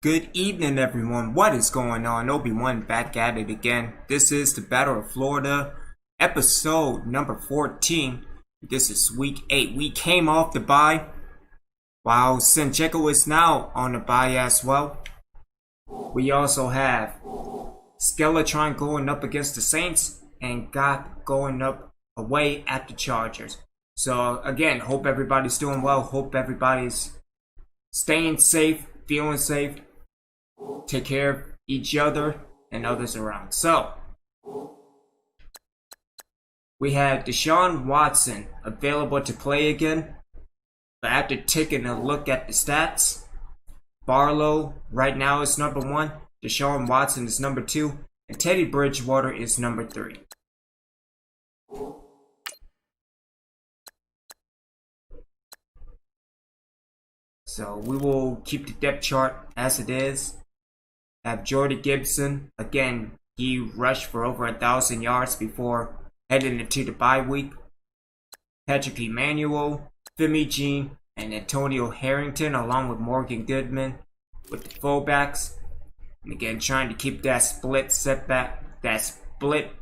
Good evening, everyone. What is going on? Obi-Wan back at it again. This is the Battle of Florida, episode number 14. This is week 8. We came off the bye, while Sinjeko is now on the bye as well. We also have Skeletron going up against the Saints and God going up away at the Chargers. So again, hope everybody's doing well. Hope everybody's staying safe, feeling safe. Take care of each other and others around. So, we have Deshaun Watson available to play again. But after taking a look at the stats, Barlow right now is number 1, Deshaun Watson is number 2, and Teddy Bridgewater is number 3. So we will keep the depth chart as it is. Have Jordy Gibson. Again, he rushed for over 1,000 yards before heading into the bye week. Patrick Emmanuel, Femi Jean, and Antonio Harrington, along with Morgan Goodman with the fullbacks. And again, trying to keep that split setback, that split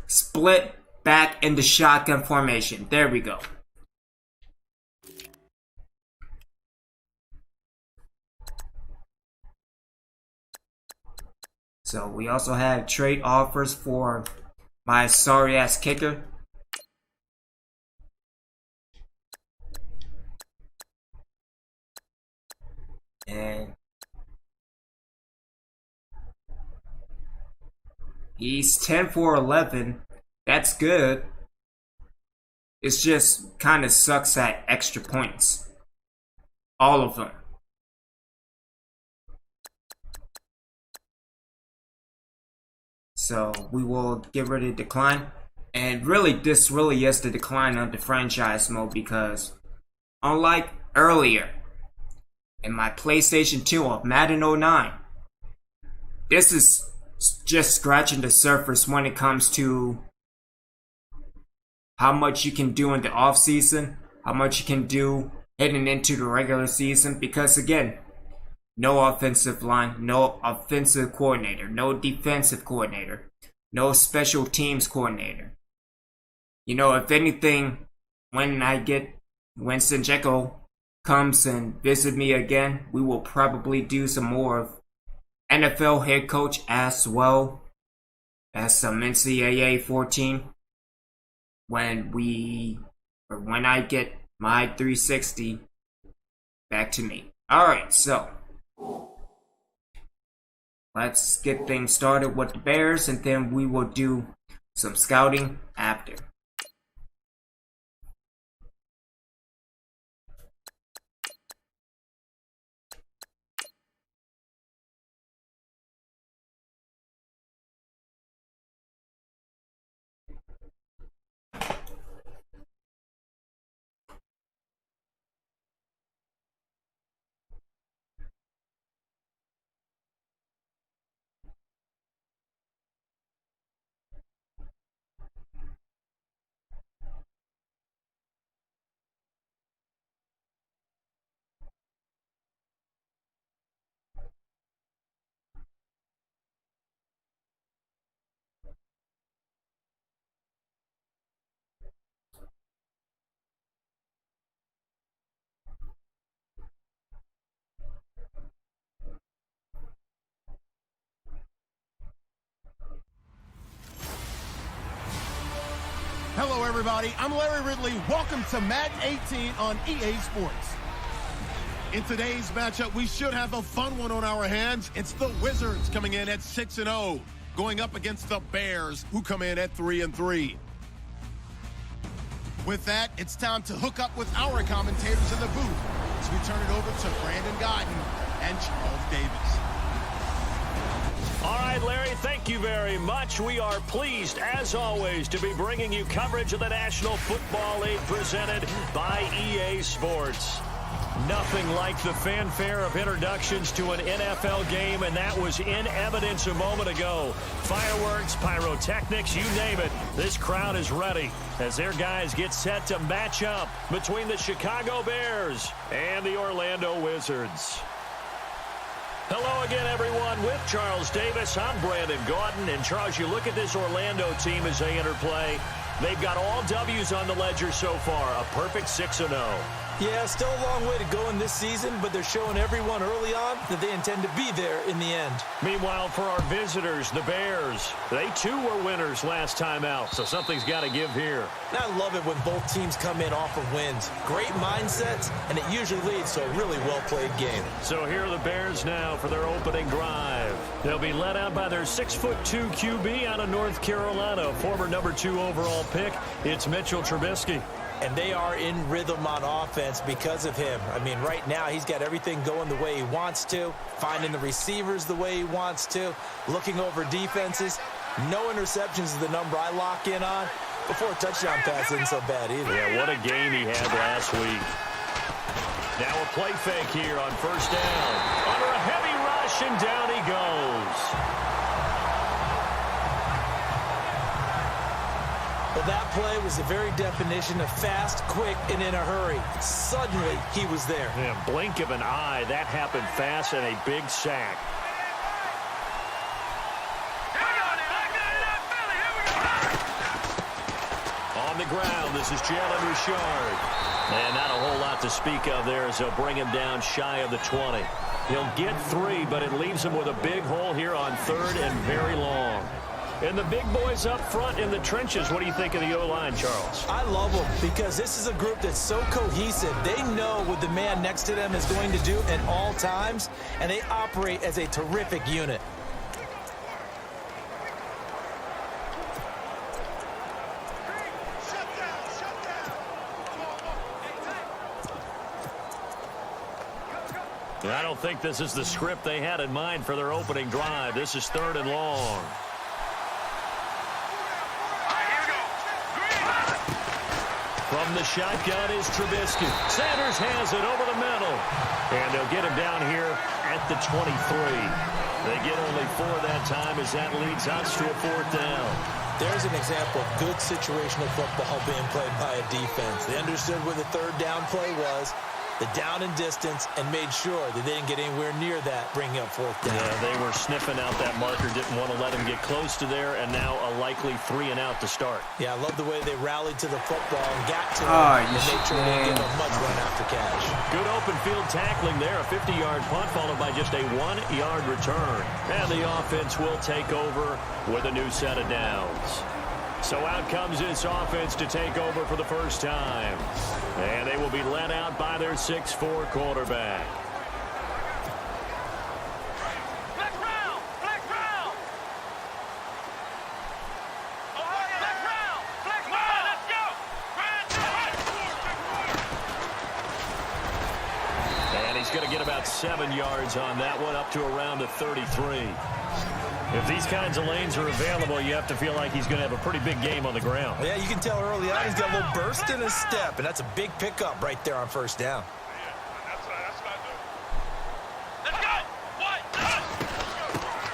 split back in the shotgun formation. There we go. So we also have trade offers for my sorry ass kicker. And he's 10 for 11. That's good. It's just kind of sucks at extra points. All of them. So we will get rid of decline. And really, this really is the decline of the franchise mode, because unlike earlier in my PlayStation 2 of Madden 09, this is just scratching the surface when it comes to how much you can do in the off season, how much you can do heading into the regular season, because again, no offensive line, no offensive coordinator, no defensive coordinator, no special teams coordinator. You know, if anything, when Sinjeko comes and visit me again, we will probably do some more of NFL head coach as well as some NCAA 14 when I get my 360 back to me. Alright, so let's get things started with the Bears, and then we will do some scouting after. Hello everybody, I'm Larry Ridley. Welcome to Madden 18 on EA Sports. In today's matchup, we should have a fun one on our hands. It's the Wizards coming in at 6-0, going up against the Bears, who come in at 3-3. With that, it's time to hook up with our commentators in the booth as we turn it over to Brandon Guyton and Charles Davis. All right, Larry, thank you very much. We are pleased, as always, to be bringing you coverage of the National Football League presented by EA Sports. Nothing like the fanfare of introductions to an NFL game, and that was in evidence a moment ago. Fireworks, pyrotechnics, you name it. This crowd is ready as their guys get set to match up between the Chicago Bears and the Orlando Wizards. Hello again, everyone. With Charles Davis, I'm Brandon Gaudin. And, Charles, you look at this Orlando team as they enter play. They've got all W's on the ledger so far, a perfect 6-0. Yeah, still a long way to go in this season, but they're showing everyone early on that they intend to be there in the end. Meanwhile, for our visitors, the Bears, they too were winners last time out, so something's got to give here. And I love it when both teams come in off of wins. Great mindsets, and it usually leads to a really well-played game. So here are the Bears now for their opening drive. They'll be led out by their 6'2" QB out of North Carolina, former number 2 overall pick. It's Mitchell Trubisky. And they are in rhythm on offense because of him. I mean, right now, he's got everything going the way he wants to, finding the receivers the way he wants to, looking over defenses. No interceptions is the number I lock in on. Before a touchdown pass isn't so bad either. Yeah, what a game he had last week. Now a play fake here on first down. Under a heavy rush, and down he goes. Well, that play was the very definition of fast, quick, and in a hurry. Suddenly, he was there. Yeah, blink of an eye, that happened fast, and a big sack. On the ground, this is Jalen Richard. And not a whole lot to speak of there as they'll bring him down shy of the 20. He'll get 3, but it leaves him with a big hole here on 3rd and very long. And the big boys up front in the trenches, what do you think of the O-line, Charles? I love them because this is a group that's so cohesive. They know what the man next to them is going to do at all times, and they operate as a terrific unit. I don't think this is the script they had in mind for their opening drive. This is 3rd and long. From the shotgun is Trubisky. Sanders has it over the middle. And they'll get him down here at the 23. They get only 4 that time as that leads us to a 4th down. There's an example of good situational football being played by a defense. They understood where the 3rd down play was, the down and distance, and made sure that they didn't get anywhere near that, bringing up 4th down. Yeah, they were sniffing out that marker, didn't want to let him get close to there, and now a likely 3 and out to start. Yeah, I love the way they rallied to the football and got to it and made sure they didn't give them much run after catch. Good open field tackling there, a 50-yard punt followed by just a 1-yard return. And the offense will take over with a new set of downs. So out comes this offense to take over for the first time. And they will be led out by their 6'4" quarterback. Black round! Black round! Black round! Let's go! And he's going to get about 7 yards on that one, up to around the 33. If these kinds of lanes are available, you have to feel like he's going to have a pretty big game on the ground. Yeah, you can tell early on he's got a little burst in his step, and that's a big pickup right there on 1st down. Let's go!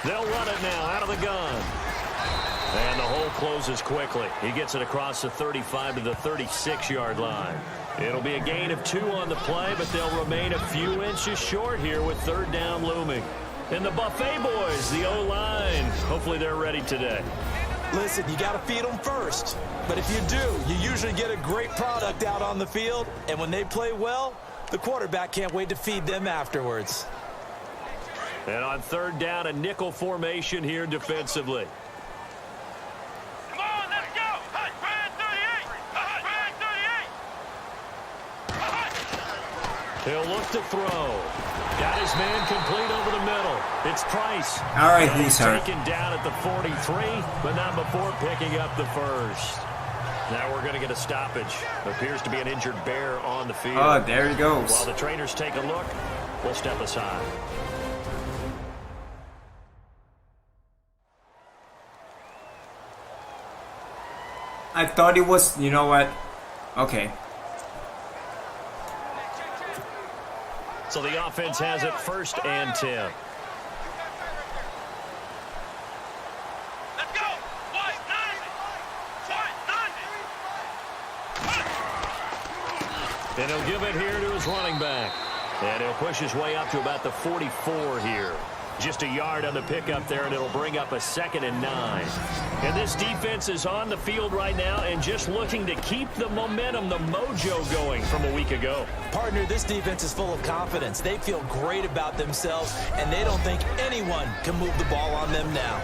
They'll run it now out of the gun. And the hole closes quickly. He gets it across the 35 to the 36-yard line. It'll be a gain of 2 on the play, but they'll remain a few inches short here with 3rd down looming. And the Buffet boys, the O-line, hopefully they're ready today. Listen, you got to feed them first. But if you do, you usually get a great product out on the field. And when they play well, the quarterback can't wait to feed them afterwards. And on 3rd down, a nickel formation here defensively. Come on, let's go! Hey, Brand 38! He'll look to throw. Got his man complete over the middle. It's Price. All right, he's hurt. Taken down at the 43, but not before picking up the first. Now we're going to get a stoppage. Appears to be an injured Bear on the field. Oh, there he goes. While the trainers take a look, we'll step aside. I thought it was, you know what? Okay. So the offense has it 1st and 10. Let's go. Wide 9. And he'll give it here to his running back. And he'll push his way up to about the 44 here. Just a yard on the pickup there, and it'll bring up a 2nd and 9. And this defense is on the field right now and just looking to keep the momentum, the mojo going from a week ago. Partner, this defense is full of confidence. They feel great about themselves, and they don't think anyone can move the ball on them now.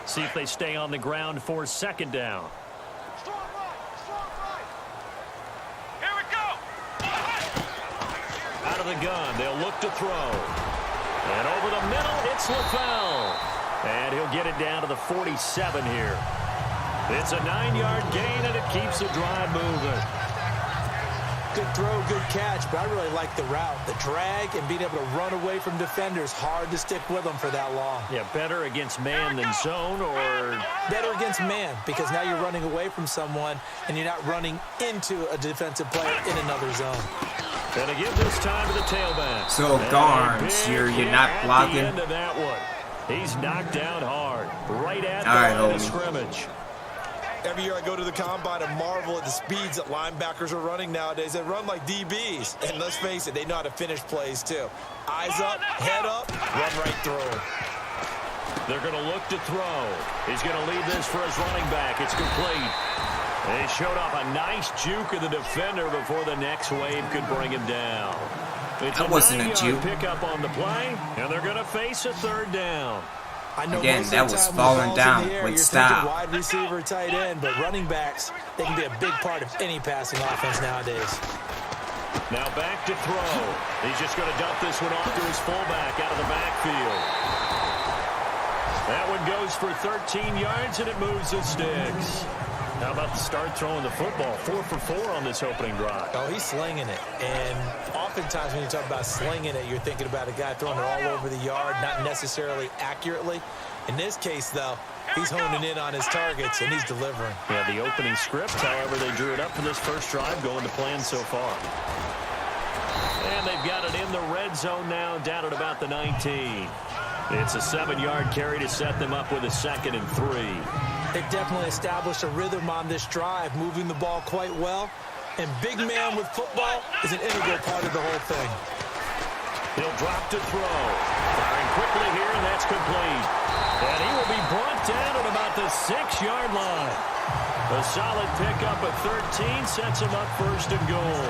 See if they stay on the ground for 2nd down. Strong right. Here we go. Out of the gun, they'll look to throw. And over the middle, it's LaFell. And he'll get it down to the 47 here. It's a 9-yard gain, and it keeps the drive moving. Good throw, good catch, but I really like the route. The drag and being able to run away from defenders, hard to stick with them for that long. Yeah, better against man than zone, or better against man, because now you're running away from someone and you're not running into a defensive player in another zone. Gonna give this time to the tailback. So Garnes, you're not blocking. At the end of that one. He's knocked down hard, right at the line of scrimmage. Every year I go to the combine and marvel at the speeds that linebackers are running nowadays. They run like DBs. And let's face it, they know how to finish plays too. Eyes up, head up, run right through them. They're going to look to throw. He's going to lead this for his running back. It's complete. They showed off a nice juke of the defender before the next wave could bring him down. It's that wasn't a 9-yard juke. pickup on the play, and they're going to face a 3rd down. I know again, that was falling down with style. Wide receiver, tight end, but running backs, they can be a big part of any passing offense nowadays. Now back to throw. He's just going to dump this one off to his fullback out of the backfield. That one goes for 13 yards, and it moves the sticks. How about the start throwing the football? 4 for 4 on this opening drive. Oh, he's slinging it. And oftentimes when you talk about slinging it, you're thinking about a guy throwing it all over the yard, not necessarily accurately. In this case, though, he's honing in on his targets, and he's delivering. Yeah, the opening script, however, they drew it up for this first drive, going to plan so far. And they've got it in the red zone now, down at about the 19. It's a 7-yard carry to set them up with a 2nd and 3. They've definitely established a rhythm on this drive, moving the ball quite well. And big man with football is an integral part of the whole thing. He'll drop to throw. Firing quickly here, and that's complete. And he will be brought down at about the 6-yard line. A solid pickup of 13 sets him up 1st and goal.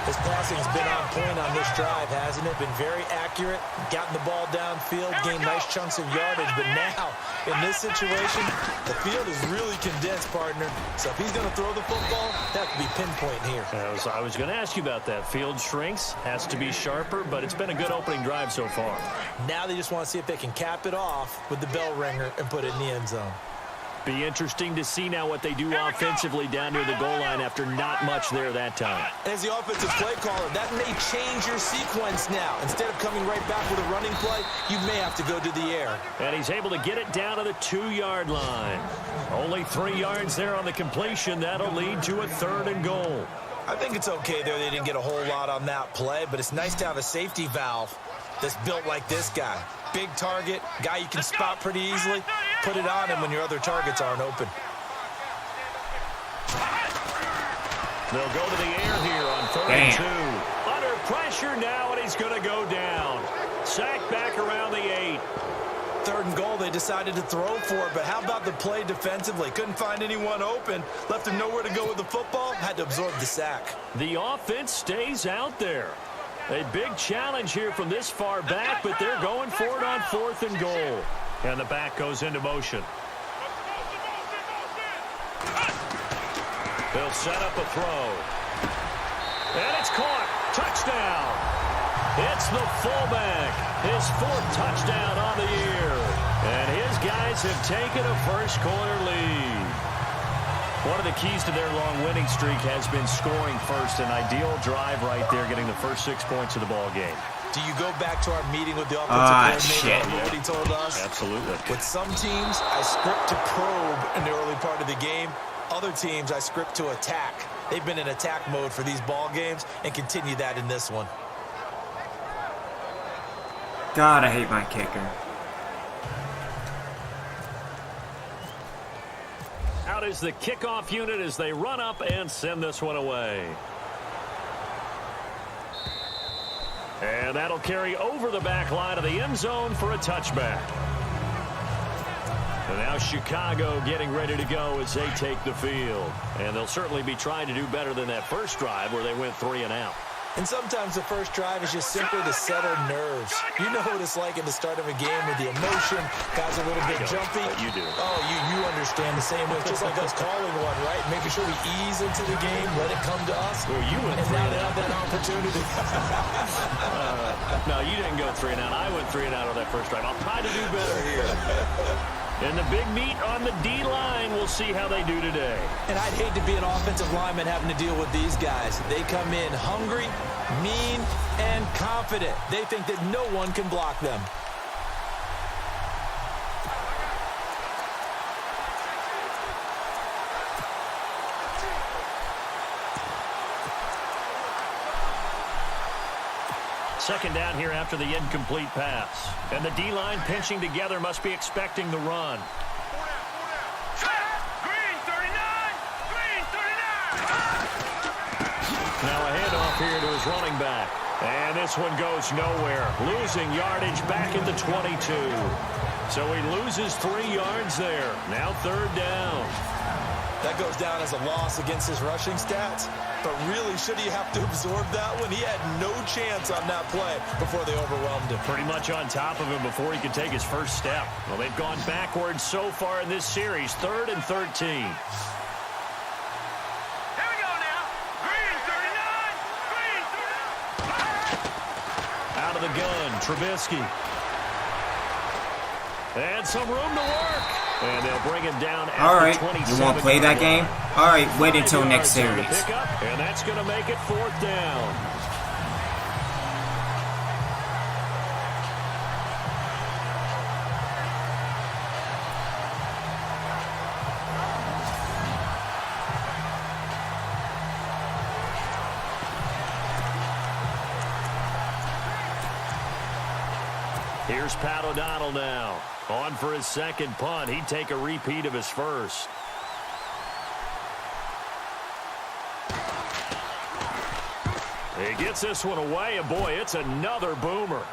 His passing's been on point on this drive, hasn't it? Been very accurate, gotten the ball downfield, gained nice chunks of yardage. But now, in this situation, the field is really condensed, partner. So if he's going to throw the football, that could be pinpoint here. I was going to ask you about that. Field shrinks, has to be sharper, but it's been a good opening drive so far. Now they just want to see if they can cap it off with the bell ringer and put it in the end zone. Be interesting to see now what they do offensively down near the goal line after not much there that time. And as the offensive play caller, that may change your sequence now. Instead of coming right back with a running play, you may have to go to the air. And he's able to get it down to the 2-yard line. Only 3 yards there on the completion. That'll lead to a 3rd and goal. I think it's okay there. They didn't get a whole lot on that play, but it's nice to have a safety valve that's built like this guy. Big target, guy you can spot pretty easily. Put it on him when your other targets aren't open. They'll go to the air here on 3rd and 2. Under pressure now, and he's going to go down. Sacked back around the 8. 3rd and goal, they decided to throw for it, but how about the play defensively? Couldn't find anyone open. Left him nowhere to go with the football. Had to absorb the sack. The offense stays out there. A big challenge here from this far back, but they're going for it on 4th and goal. And the back goes into motion. They'll set up a throw. And it's caught. Touchdown. It's the fullback. His 4th touchdown on the year. And his guys have taken a first-quarter lead. One of the keys to their long winning streak has been scoring first. An ideal drive right there, getting the first 6 points of the ball game. Do you go back to our meeting with the offensive coordinator? Shit. Remember what he told us? Absolutely. With some teams, I script to probe in the early part of the game. Other teams, I script to attack. They've been in attack mode for these ball games and continue that in this one. God, I hate my kicker. Out is the kickoff unit as they run up and send this one away. And that'll carry over the back line of the end zone for a touchback. And now Chicago getting ready to go as they take the field. And they'll certainly be trying to do better than that first drive where they went 3 and out. And sometimes the first drive is just simply to settle nerves. You know what it's like at the start of a game with the emotion. Guys are a little bit jumpy. You do. Oh, you understand the same way. It's just like us calling one, right? Making sure we ease into the game, let it come to us. Well, you went and 3 now and they out. have that opportunity. No, you didn't go 3 and out. I went 3 and out on that first drive. I'll try to do better here. And the big meat on the D-line, we'll see how they do today. And I'd hate to be an offensive lineman having to deal with these guys. They come in hungry, mean, and confident. They think that no one can block them. Second down here after the incomplete pass. And the D-line pinching together must be expecting the run. Green 39! Green 39! Now a handoff here to his running back. And this one goes nowhere. Losing yardage back at the 22. So he loses 3 yards there. Now third down. That goes down as a loss against his rushing stats. But really, should he have to absorb that one? He had no chance on that play before they overwhelmed him. Pretty much on top of him before he could take his first step. Well, they've gone backwards so far in this series. 3rd and 13. Here we go now. Green 39! Green 39! Out of the gun, Trubisky. And some room to work. And they'll bring him down at All right, the 27. you want to play that game? All right, wait until next 5 yards on the series. pickup, and that's going to make it 4th down. Here's Pat O'Donnell now. On for his second punt. He'd take a repeat of his first. He gets this one away, and boy, it's another boomer.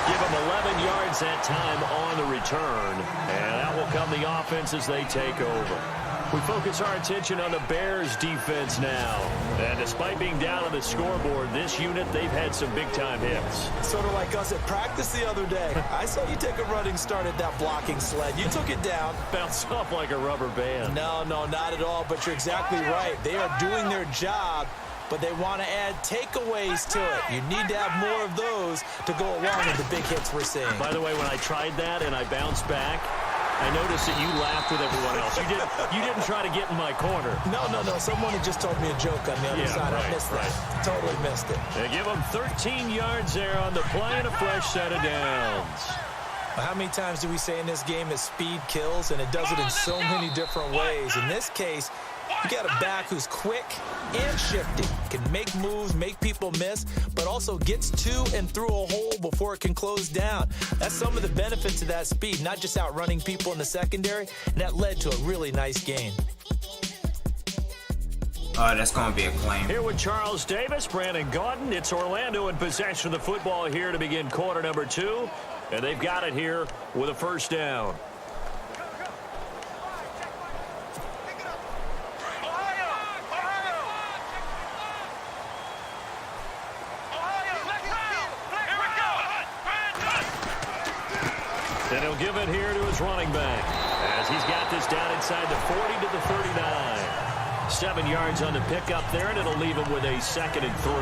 Give him 11 yards that time on the return, and that will come the offense as they take over. We focus our attention on the Bears defense now. And despite being down on the scoreboard, this unit, they've had some big-time hits. Sort of like us at practice the other day. I saw you take a running start at that blocking sled. You took it down. Bounced off like a rubber band. No, not at all, but you're exactly right. They are doing their job, but they want to add takeaways to it. You need to have more of those to go along with the big hits we're seeing. By the way, when I tried that and I bounced back, I noticed that you laughed with everyone else. You didn't try to get in my corner. No. Someone had just told me a joke on the other side. Right, I missed that. Totally missed it. They give him 13 yards there on the play and a fresh set of downs. How many times do we say in this game that speed kills, and it does it in so many different ways? In this case, you got a back who's quick and shifty, can make moves, make people miss, but also gets to and through a hole before it can close down. That's some of the benefits of that speed, not just outrunning people in the secondary, and that led to a really nice gain. That's going to be a claim. Here with Charles Davis, Brandon Gaudin. It's Orlando in possession of the football here to begin quarter number 2, and they've got it here with a first down. And he'll give it here to his running back as he's got this down inside the 40 to the 39. 7 yards on the pickup there, and it'll leave him with a 2nd and 3.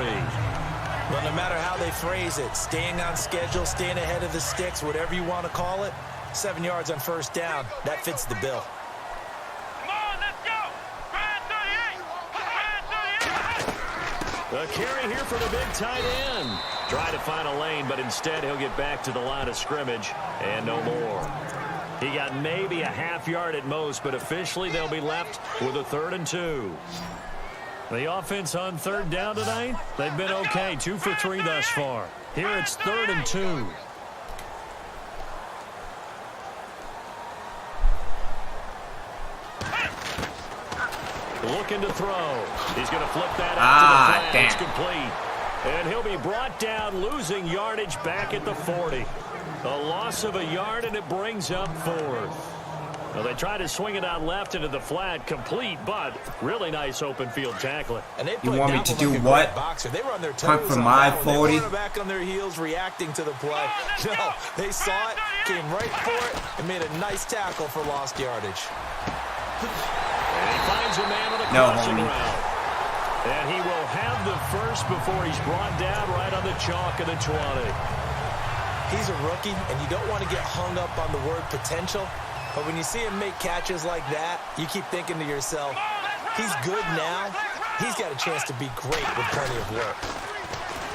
Well, no matter how they phrase it, staying on schedule, staying ahead of the sticks, whatever you want to call it, 7 yards on first down, that fits the bill. Come on, let's go! Grand 38! Grand 38! A carry here for the big tight end. Try to find a lane, but instead he'll get back to the line of scrimmage and no more. He got maybe a half yard at most, but officially they'll be left with a 3rd and 2. The offense on 3rd down tonight, they've been okay, 2 for 3 thus far. Here it's 3rd and 2. Looking to throw. He's going to flip that out to the flat. It's complete. And he'll be brought down, losing yardage back at the 40. A loss of a yard, and it brings up 4th. Well, they try to swing it out left into the flat, complete, but really nice open field tackling. And they you want me to like do what? Boxer. They were on their toes. Hunt for my 40? They were back on their heels, reacting to the play. No, they saw it, came right for it, and made a nice tackle for lost yardage. And he finds a man on the crossing route. And he will have the first before he's brought down right on the chalk of the 20. He's a rookie, and you don't want to get hung up on the word potential. But when you see him make catches like that, you keep thinking to yourself, he's good now. He's got a chance to be great with plenty of work.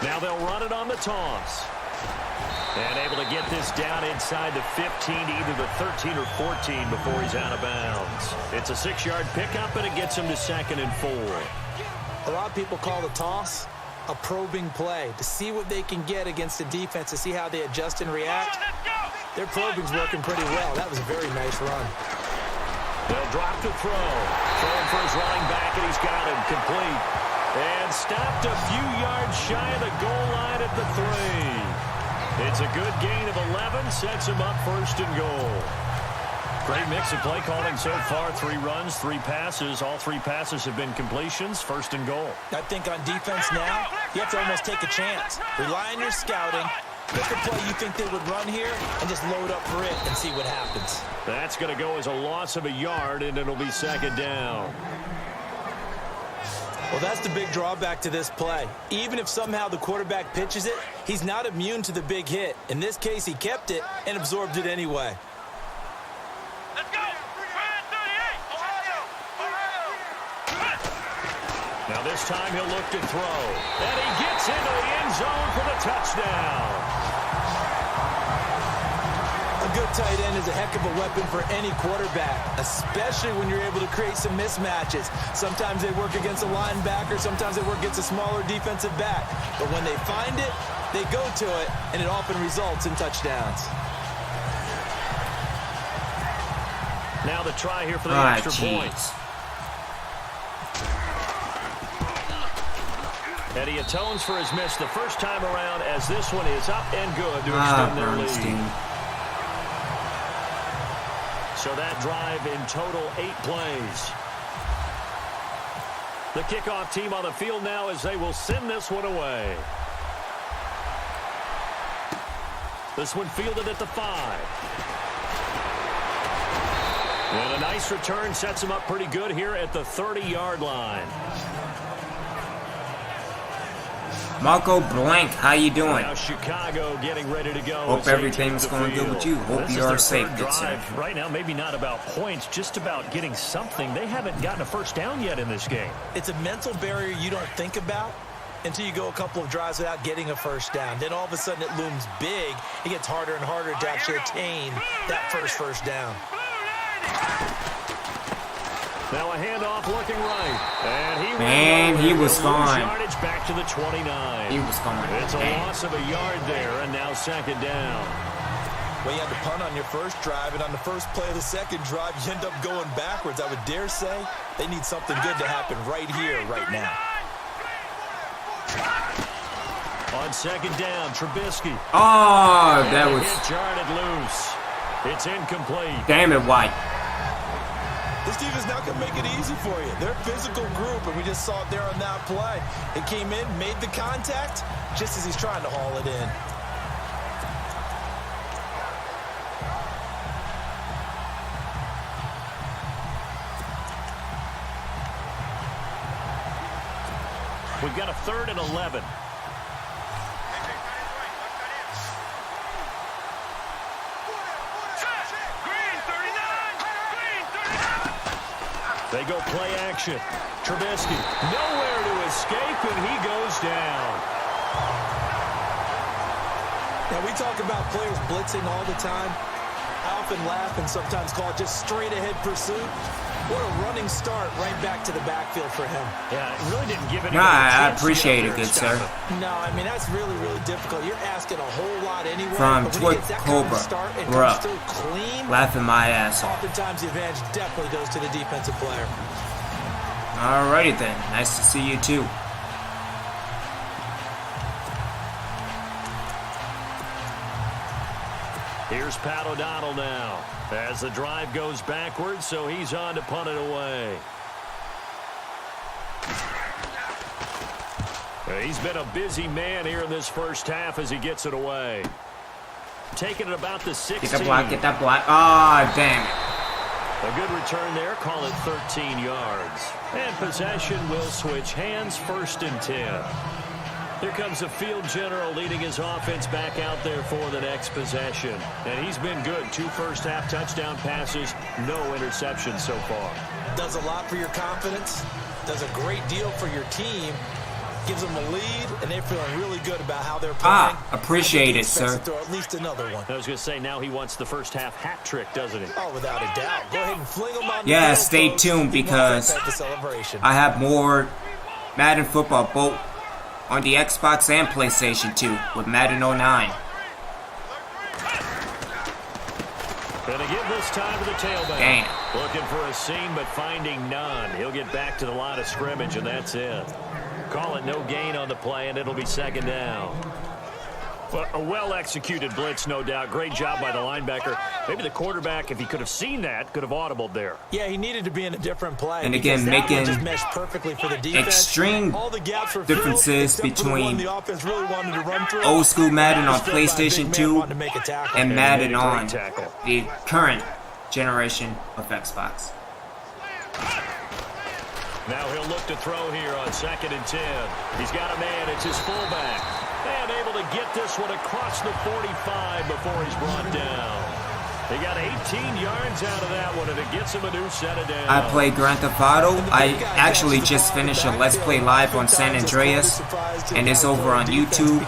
Now they'll run it on the toss. And able to get this down inside the 15, either the 13 or 14 before he's out of bounds. It's a 6-yard pickup, and it gets him to 2nd and 4. A lot of people call the toss a probing play, to see what they can get against the defense, to see how they adjust and react. Their probing's working pretty well. That was a very nice run. They'll drop to throw. Throwing for his running back, and he's got him complete. And stopped a few yards shy of the goal line at the 3. It's a good gain of 11, sets him up 1st and goal. Great mix of play calling so far. 3 runs, 3 passes. All 3 passes have been completions. 1st and goal. I think on defense now, you have to almost take a chance. Rely on your scouting. Pick a play you think they would run here and just load up for it and see what happens. That's going to go as a loss of a yard, and it'll be 2nd down. Well, that's the big drawback to this play. Even if somehow the quarterback pitches it, he's not immune to the big hit. In this case, he kept it and absorbed it anyway. Let's go! Now this time he'll look to throw. And he gets into the end zone for the touchdown. A good tight end is a heck of a weapon for any quarterback, especially when you're able to create some mismatches. Sometimes they work against a linebacker, sometimes they work against a smaller defensive back. But when they find it, they go to it, and it often results in touchdowns. Now the try here for the extra point. And he atones for his miss the first time around, as this one is up and good to extend their lead. So that drive in total 8 plays. The kickoff team on the field now as they will send this one away. This one fielded at the 5. And a nice return sets him up pretty good here at the 30-yard line. Marco Blank, how you doing? Now Chicago getting ready to go. Hope everything's going good with you. Hope you are safe, good sir. Right now, maybe not about points, just about getting something. They haven't gotten a first down yet in this game. It's a mental barrier you don't think about until you go a couple of drives without getting a first down. Then all of a sudden it looms big. It gets harder and harder to actually attain that first down. Now a handoff looking right. And he was gone. Yardage back to the 29. He was gone. It's a loss of a yard there, and now 2nd down. Well, you had to punt on your first drive, and on the first play of the second drive, you end up going backwards. I would dare say they need something good to happen right here, right now. On 2nd down, Trubisky. Oh, that was... Hit yarded loose. It's incomplete. Damn it, White. This team is not going to make it easy for you. They're a physical group, and we just saw it there on that play. It came in, made the contact, just as he's trying to haul it in. We've got a 3rd and 11. They go play action. Trubisky, nowhere to escape, and he goes down. Now, we talk about players blitzing all the time. I often laugh and sometimes call it just straight-ahead pursuit. What a running start right back to the backfield for him. Yeah, it really didn't give it. No, I appreciate it, good sir. No, I mean, that's really, really difficult. You're asking a whole lot anyway. From Twit Cobra, bruh, laughing my ass off. Oftentimes the advantage definitely goes to the defensive player. Alrighty then, nice to see you too. Here's Pat O'Donnell now as the drive goes backwards, so he's on to punt it away. He's been a busy man here in this first half as he gets it away. Taking it about the 16. Get that block. Ah, oh, damn it. A good return there, call it 13 yards. And possession will switch hands, 1st and 10. Here comes the field general leading his offense back out there for the next possession. And he's been good. 2 first-half touchdown passes, no interceptions so far. Does a lot for your confidence. Does a great deal for your team. Gives them a lead, and they're feeling really good about how they're playing. Appreciate it, sir. Throw at least another one. I was going to say, now he wants the first-half hat trick, doesn't he? Oh, without a doubt. Go ahead and fling them on. Yeah, stay tuned because I have more Madden football both on the Xbox and PlayStation 2 with Madden 09. Gonna give this time to the tailback. Damn. Looking for a seam, but finding none. He'll get back to the line of scrimmage, and that's it. Call it no gain on the play, and it'll be 2nd down. Well, a well-executed blitz, no doubt. Great job by the linebacker. Maybe the quarterback, if he could have seen that, could have audibled there. Yeah, he needed to be in a different play. And again, making just meshed perfectly for the defense. extreme all the gaps were differences filled, between the offense really wanted to run through. old school Madden on PlayStation 2 and Madden on the current generation of Xbox. Now he'll look to throw here on 2nd and 10. He's got a man. It's his fullback. And able to get this one across the 45 before he's brought down. He got 18 yards out of that one, and it gets him a new set of downs. I play Grand Theft Auto. I actually just finished a Let's Play Live on San Andreas, and it's over on YouTube.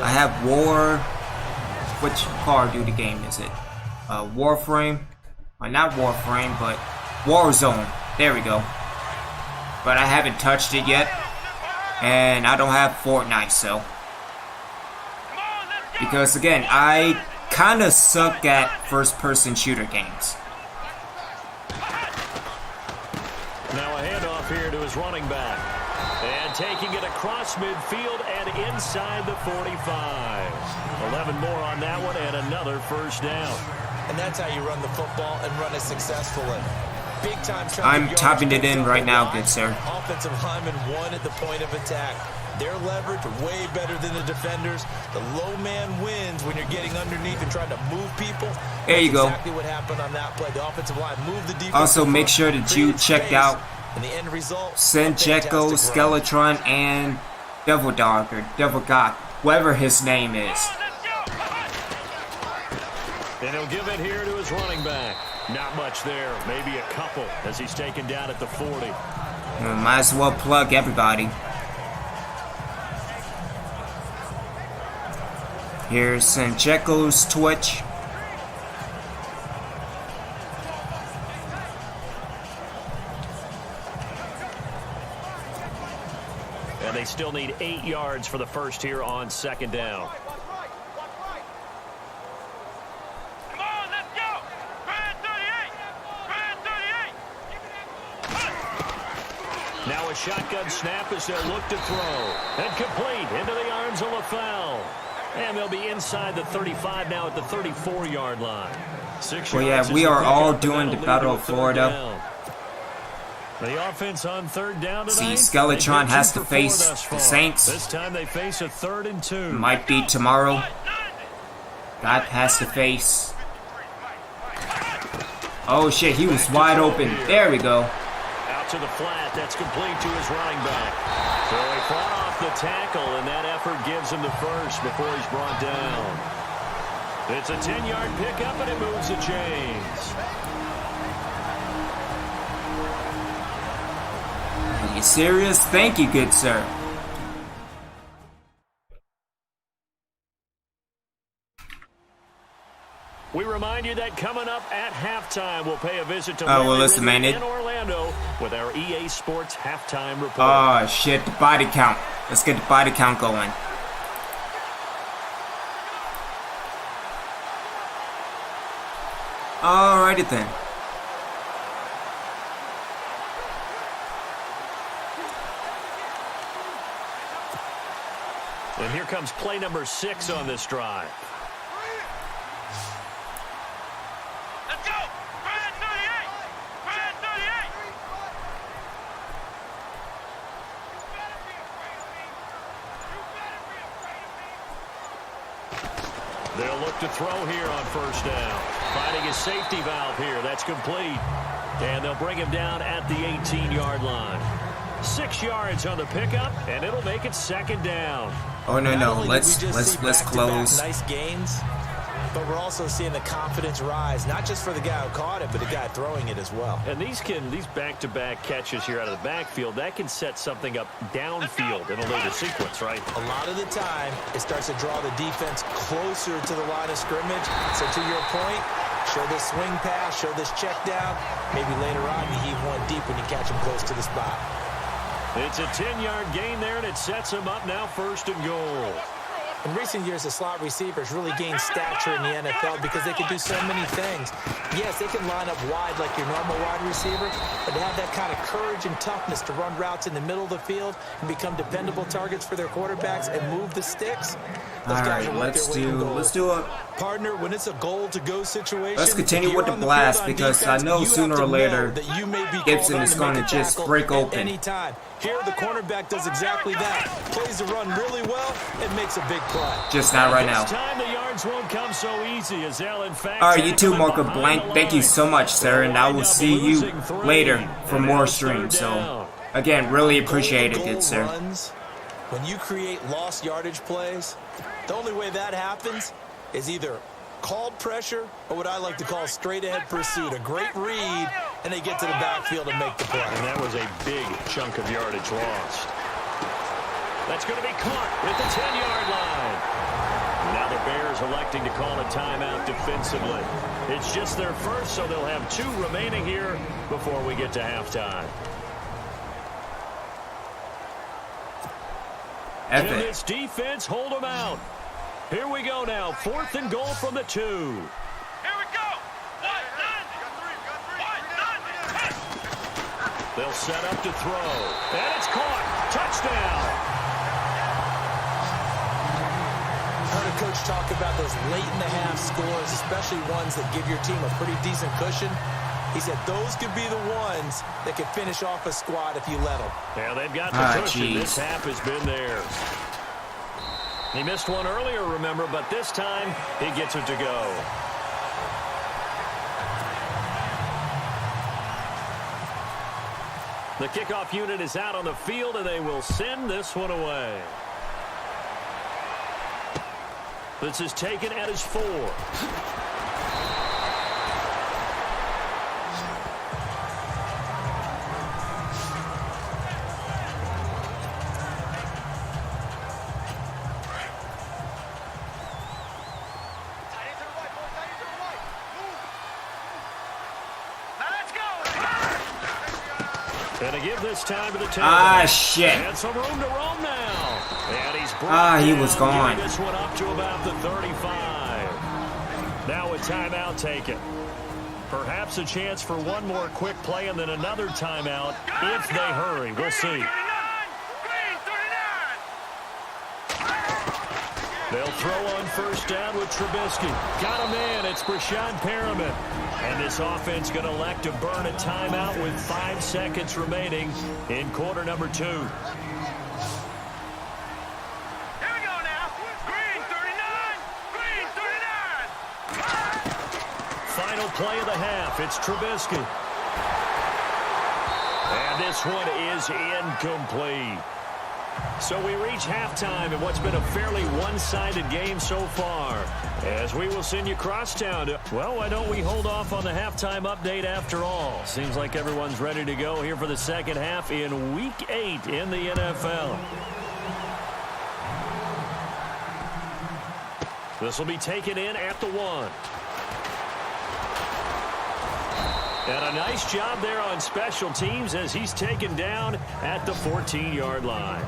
I have which Call of Duty game is it? Warframe? Not Warframe, but Warzone. There we go. But I haven't touched it yet, and I don't have Fortnite, so. Because again, I kind of suck at first-person shooter games. Now a handoff here to his running back. And taking it across midfield and inside the 45. 11 more on that one and another 1st down. And that's how you run the football and run it successfully. Big time. I'm topping it in right now, good sir. Offensive lineman won at the point of attack. Their leverage way better than the defenders. The low man wins when you're getting underneath and trying to move people. There you go. Exactly what happened on that play. The offensive line moved the defense. Also, make sure that you checked out and the end result, Senjeko, Skeletron, and Devil Dog or Devil God, whoever his name is. And he'll give it here to his running back. Not much there, maybe a couple as he's taken down at the 40. Might as well plug everybody. Here's Sencheko's Twitch. And they still need 8 yards for the first here on 2nd down. Now a shotgun snap as they'll look to throw. And complete into the arms of LaFell. And they'll be inside the 35 now at the 34-yard line. Well, yeah, we are all doing the Battle of Florida. The offense on 3rd down See, tonight. Skeletron has to face the Saints. This time they face a 3rd and 2. Might be tomorrow. God has to face. Oh shit, he was wide open. There we go. To the flat, that's complete to his running back. So he fought off the tackle, and that effort gives him the first before he's brought down. It's a 10-yard pickup, and it moves the chains. Are you serious? Thank you, good sir. We remind you that coming up at halftime, we'll pay a visit to listen, man, in Orlando with our EA Sports halftime report. Oh, shit, the body count. Let's get the body count going. Alrighty then. And here comes play number 6 on this drive. Let's go! Brad 38! Brad 38! They'll look to throw here on first down. Finding his safety valve here. That's complete. And they'll bring him down at the 18-yard line. 6 yards on the pickup, and it'll make it second down. Oh no! Let's close. Nice gains, but we're also seeing the confidence rise, not just for the guy who caught it, but the guy throwing it as well. And these back-to-back catches here out of the backfield, that can set something up downfield in a later sequence, right? A lot of the time, it starts to draw the defense closer to the line of scrimmage. So to your point, show this swing pass, show this check down. Maybe later on you heave one deep when you catch him close to the spot. It's a 10-yard gain there, and it sets him up now first and goal. In recent years, the slot receivers really gained stature in the NFL because they can do so many things. Yes, they can line up wide like your normal wide receiver, but to have that kind of courage and toughness to run routes in the middle of the field and become dependable targets for their quarterbacks and move the sticks. All right, let's do a partner when it's a goal-to-go situation. Let's continue with the blast because I know sooner or later Gibson is going to just break open. Anytime. Here, the cornerback does exactly that. Plays the run really well and makes a big play. Just not right now. This time the yards won't come so easy as they'll in fact. All right, you too, Marco Blank. Thank you so much, sir, and I will see you later for more streams. So, again, really appreciate it, good sir. When you create lost yardage plays, the only way that happens is either called pressure or what I like to call straight-ahead pursuit. A great read, and they get to the backfield and make the play. And that was a big chunk of yardage lost. That's going to be caught at the 10-yard line. Now the Bears electing to call a timeout defensively. It's just their first, so they'll have 2 remaining here before we get to halftime. In this defense, hold them out. Here we go now. 4th and goal from the 2. Here we go! One, none! One, none! They'll set up to throw. And it's caught. Touchdown. Heard a coach talk about those late-in-the-half scores, especially ones that give your team a pretty decent cushion. He said those could be the ones that could finish off a squad if you let them. Yeah, they've got the cushion. This half has been theirs. He missed one earlier, remember, but this time he gets it to go. The kickoff unit is out on the field, and they will send this one away. This is taken at his 4. And to give this time to the tailback. Shit. And some room to roam now. And he's brought he was gone. This one up to about the 35. Now a timeout taken. Perhaps a chance for one more quick play and then another timeout if they hurry. We'll see. They'll throw on first down with Trubisky. Got him in. It's Brashad Perriman. And this offense going to elect to burn a timeout with 5 seconds remaining in quarter number 2. Here we go now. Green 39. Green 39. Final play of the half. It's Trubisky. And this one is incomplete. So we reach halftime in what's been a fairly one-sided game so far. As we will send you crosstown. Well, why don't we hold off on the halftime update after all? Seems like everyone's ready to go here for the second half in Week 8 in the NFL. This will be taken in at the 1. And a nice job there on special teams as he's taken down at the 14-yard line.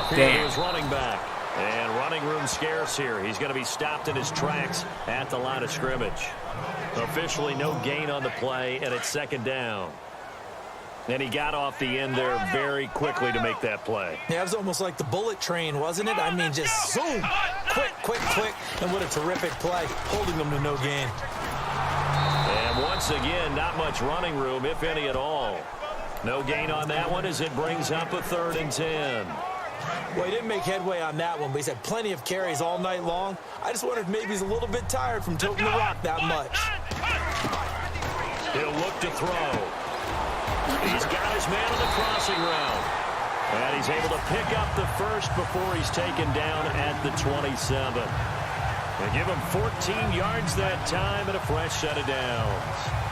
His running back. And running room scarce here. He's going to be stopped in his tracks at the line of scrimmage. Officially no gain on the play, and it's second down. And he got off the end there very quickly to make that play. Yeah, it was almost like the bullet train, wasn't it? I mean, just zoom, quick, quick, quick. And what a terrific play, holding them to no gain. And once again, not much running room, if any at all. No gain on that one as it brings up a 3rd and 10. Well, he didn't make headway on that one, but he's had plenty of carries all night long. I just wonder if maybe he's a little bit tired from toting the rock that much. He'll look to throw. He's got his man on the crossing route. And he's able to pick up the first before he's taken down at the 27. They give him 14 yards that time and a fresh set of downs.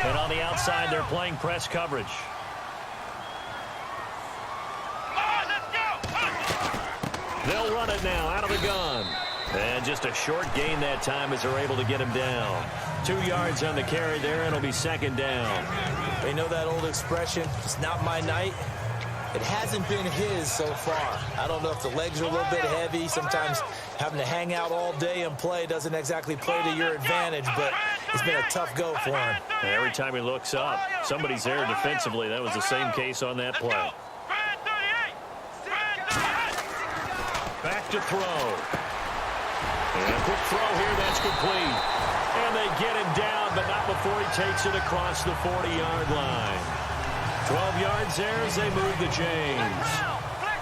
And on the outside, they're playing press coverage. They'll run it now out of the gun. And just a short gain that time as they're able to get him down. 2 yards on the carry there, and it'll be second down. They know that old expression, it's not my night. It hasn't been his so far. I don't know if the legs are a little bit heavy. Sometimes having to hang out all day and play doesn't exactly play to your advantage, but it's been a tough go for him. And every time he looks up, somebody's there defensively. That was the same case on that play. Back to throw. And a quick throw here, that's complete. And they get him down, but not before he takes it across the 40-yard line. 12 yards there as they move the chains.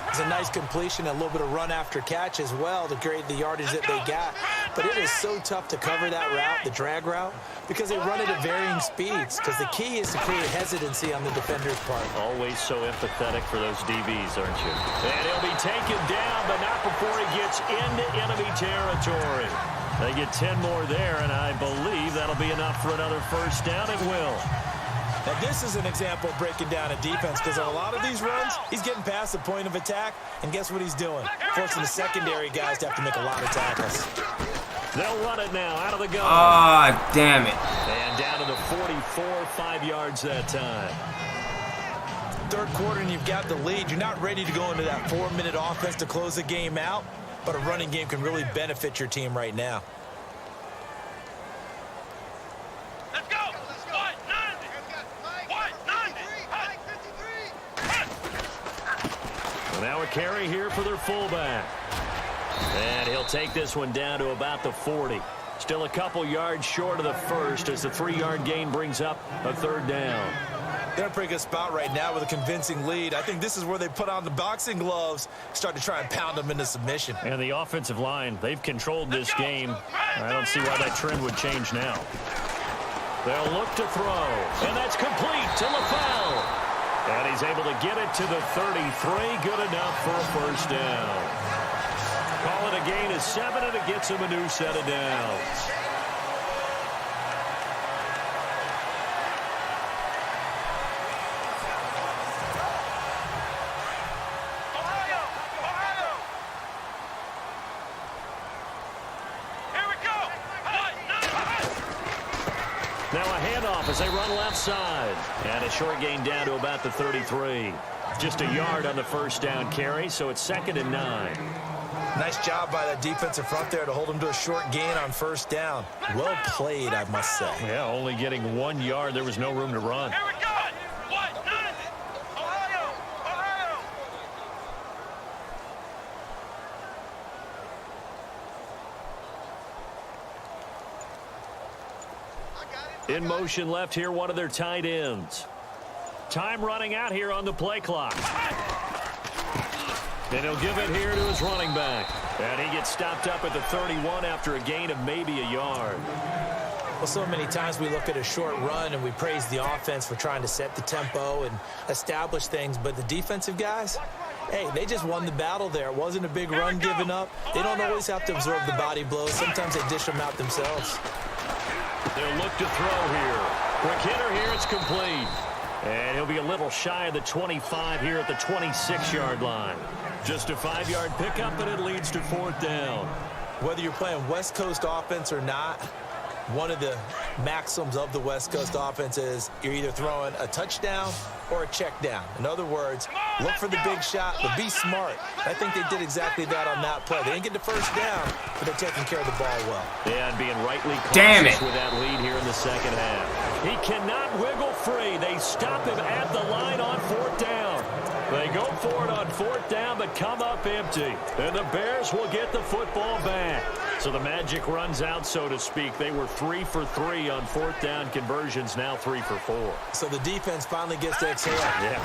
It's a nice completion, a little bit of run after catch as well to create the yardage that they got. But it is so tough to cover that route, the drag route, because they run it at varying speeds. Because the key is to create hesitancy on the defender's part. Always so empathetic for those DBs, aren't you? And he'll be taken down, but not before he gets into enemy territory. They get 10 more there, and I believe that'll be enough for another first down. It will. Now, this is an example of breaking down a defense because on a lot of these runs, he's getting past the point of attack, and guess what he's doing? Forcing the secondary guys to have to make a lot of tackles. They'll run it now out of the gun. Ah, damn it. And down to the 44, 5 yards that time. Third quarter, and you've got the lead. You're not ready to go into that 4-minute offense to close the game out, but a running game can really benefit your team right now. Now a carry here for their fullback. And he'll take this one down to about the 40. Still a couple yards short of the first as the 3-yard gain brings up a third down. They're in a pretty good spot right now with a convincing lead. I think this is where they put on the boxing gloves, start to try and pound them into submission. And the offensive line, they've controlled this game. I don't see why that trend would change now. They'll look to throw. And that's complete to LaFell. And he's able to get it to the 33. Good enough for a first down. Call it a gain of 7, and it gets him a new set of downs. Now a handoff as they run left side. And a short gain down to about the 33. Just a yard on the first down carry, so it's 2nd and 9. Nice job by the defensive front there to hold him to a short gain on first down. Well played, I must say. Yeah, only getting 1 yard. There was no room to run. Here we go. In motion left here, one of their tight ends. Time running out here on the play clock. And he'll give it here to his running back. And he gets stopped up at the 31 after a gain of maybe a yard. Well, so many times we look at a short run and we praise the offense for trying to set the tempo and establish things. But the defensive guys, hey, they just won the battle there. It wasn't a big run given up. They don't always have to absorb the body blows. Sometimes they dish them out themselves. They'll look to throw here. Quick hitter here. It's complete. And he'll be a little shy of the 25 here at the 26-yard line. Just a 5-yard pickup, and it leads to 4th down. Whether you're playing West Coast offense or not, one of the maxims of the West Coast offense is you're either throwing a touchdown or a check down. In other words, look for the big shot, but be smart. I think they did exactly that on that play. They didn't get the first down, but they're taking care of the ball well. Yeah, and being rightly cautious with that lead here in the second half. He cannot wiggle free. They stop him at the line on 4th down. They go for it on 4th down, but come up empty. And the Bears will get the football back. So the magic runs out, so to speak. They were 3 for 3 on 4th down conversions, now 3 for 4. So the defense finally gets to exhale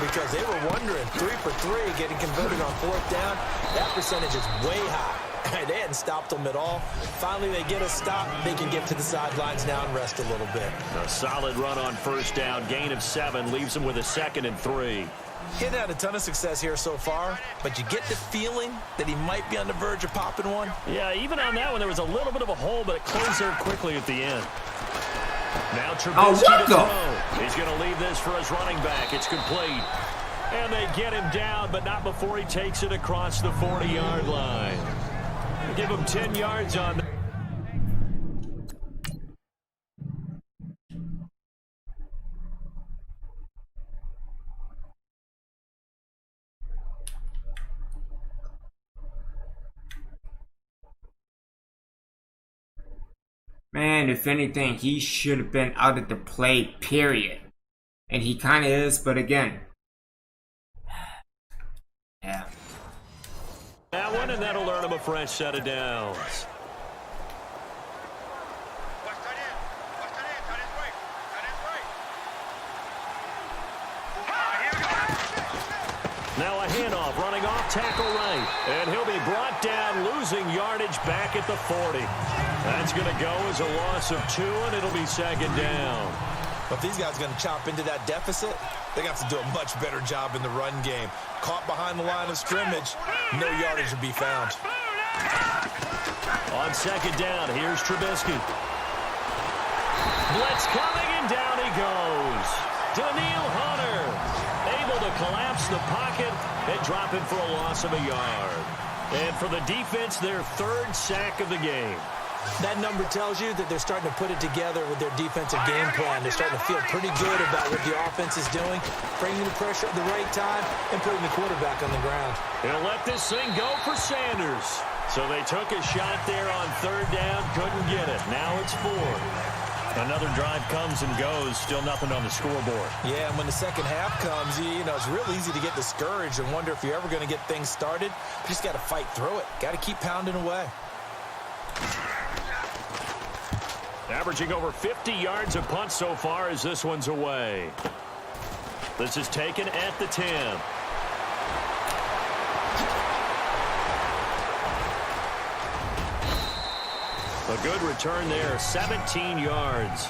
because they were wondering, 3 for 3 getting converted on 4th down. That percentage is way high. They hadn't stopped them at all. Finally, they get a stop. They can get to the sidelines now and rest a little bit. A solid run on 1st down. Gain of 7 leaves them with a 2nd and 3. He hadn't had a ton of success here so far, but you get the feeling that he might be on the verge of popping one. Yeah, even on that one, there was a little bit of a hole, but it closed there quickly at the end. Now Trubisky to throw. He's going to leave this for his running back. It's complete. And they get him down, but not before he takes it across the 40-yard line. Give him 10 yards on that. Man, if anything, he should have been out of the play, period. And he kind of is, but again. Yeah. That one, and that'll earn him a fresh set of downs. Now a handoff, running off tackle right. And he'll be brought down, losing yardage back at the 40. That's going to go as a loss of 2, and it'll be 2nd down. But if these guys are going to chop into that deficit, they got to do a much better job in the run game. Caught behind the line of scrimmage, no yardage to be found. On 2nd down, here's Trubisky. Blitz coming, and down he goes. Daniil Hunter able to collapse the pocket and drop it for a loss of a yard. And for the defense, their 3rd sack of the game. That number tells you that they're starting to put it together with their defensive game plan. They're starting to feel pretty good about what the offense is doing, bringing the pressure at the right time, and putting the quarterback on the ground. He'll let this thing go for Sanders. So they took a shot there on 3rd down, couldn't get it. Now it's 4th. Another drive comes and goes, still nothing on the scoreboard. Yeah, and when the second half comes, you know, it's real easy to get discouraged and wonder if you're ever going to get things started. You just got to fight through it. Got to keep pounding away. Averaging over 50 yards a punt so far as this one's away. This is taken at the 10. A good return there, 17 yards.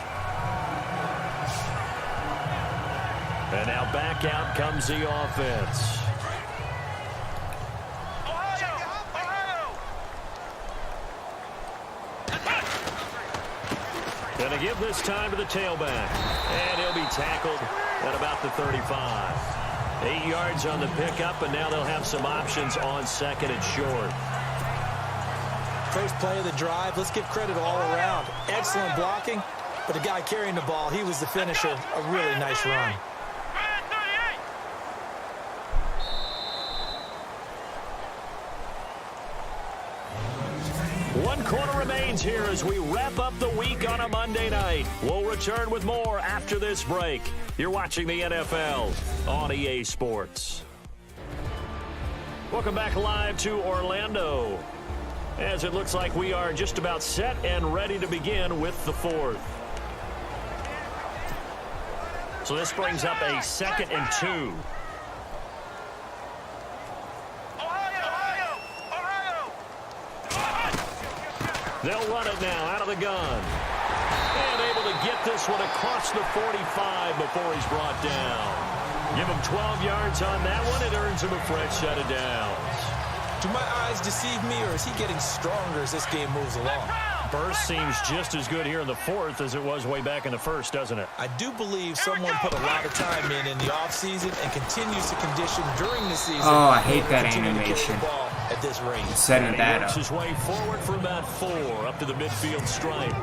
And now back out comes the offense. Going to give this time to the tailback. And he'll be tackled at about the 35. 8 yards on the pickup, and now they'll have some options on 2nd and short. First play of the drive, let's give credit all around. Excellent blocking, but the guy carrying the ball, he was the finisher. A really nice run. One quarter remains here as we wrap up the week on a Monday night. We'll return with more after this break. You're watching the NFL on EA Sports. Welcome back live to Orlando, as it looks like we are just about set and ready to begin with the 4th. So this brings up a 2nd and 2. They'll run it now out of the gun. And able to get this one across the 45 before he's brought down. Give him 12 yards on that one. It earns him a fresh set of downs. Do my eyes deceive me, or is he getting stronger as this game moves along? Burst seems just as good here in the 4th as it was way back in the 1st, doesn't it? I do believe someone put a lot of time in the offseason and continues to condition during the season. Oh, I hate that animation. At this rate. Setting that up. He works his way forward for about 4 up to the midfield stripe.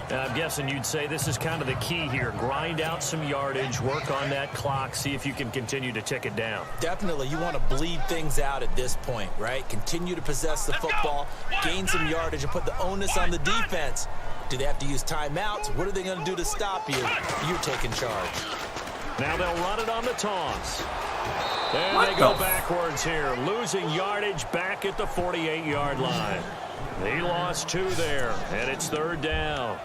And I'm guessing you'd say this is kind of the key here. Grind out some yardage, work on that clock, see if you can continue to tick it down. Definitely. You want to bleed things out at this point, right? Continue to possess the football, gain some yardage, and put the onus on the defense. Do they have to use timeouts? What are they going to do to stop you? You're taking charge. Now they'll run it on the toss. And they go backwards here, losing yardage back at the 48-yard line. He lost 2 there, and it's 3rd down.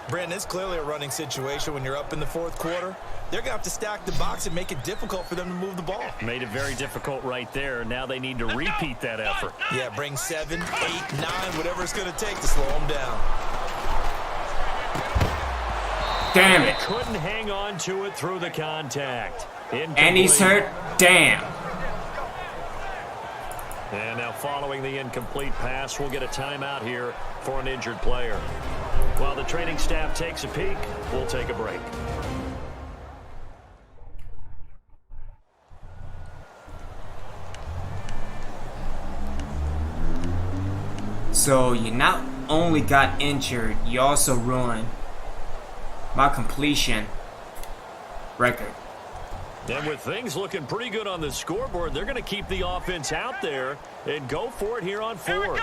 Brandon, it's clearly a running situation when you're up in the 4th quarter. They're going to have to stack the box and make it difficult for them to move the ball. Made it very difficult right there. Now they need to repeat that effort. Yeah, bring 7, 8, 9, whatever it's going to take to slow them down. Damn it. Couldn't hang on to it through the contact. Incomplete. And he's hurt. Damn. And now following the incomplete pass, we'll get a timeout here for an injured player. While the training staff takes a peek, we'll take a break. So you not only got injured, you also ruined my completion record. And with things looking pretty good on the scoreboard, they're going to keep the offense out there and go for it here on 4th. Here we go.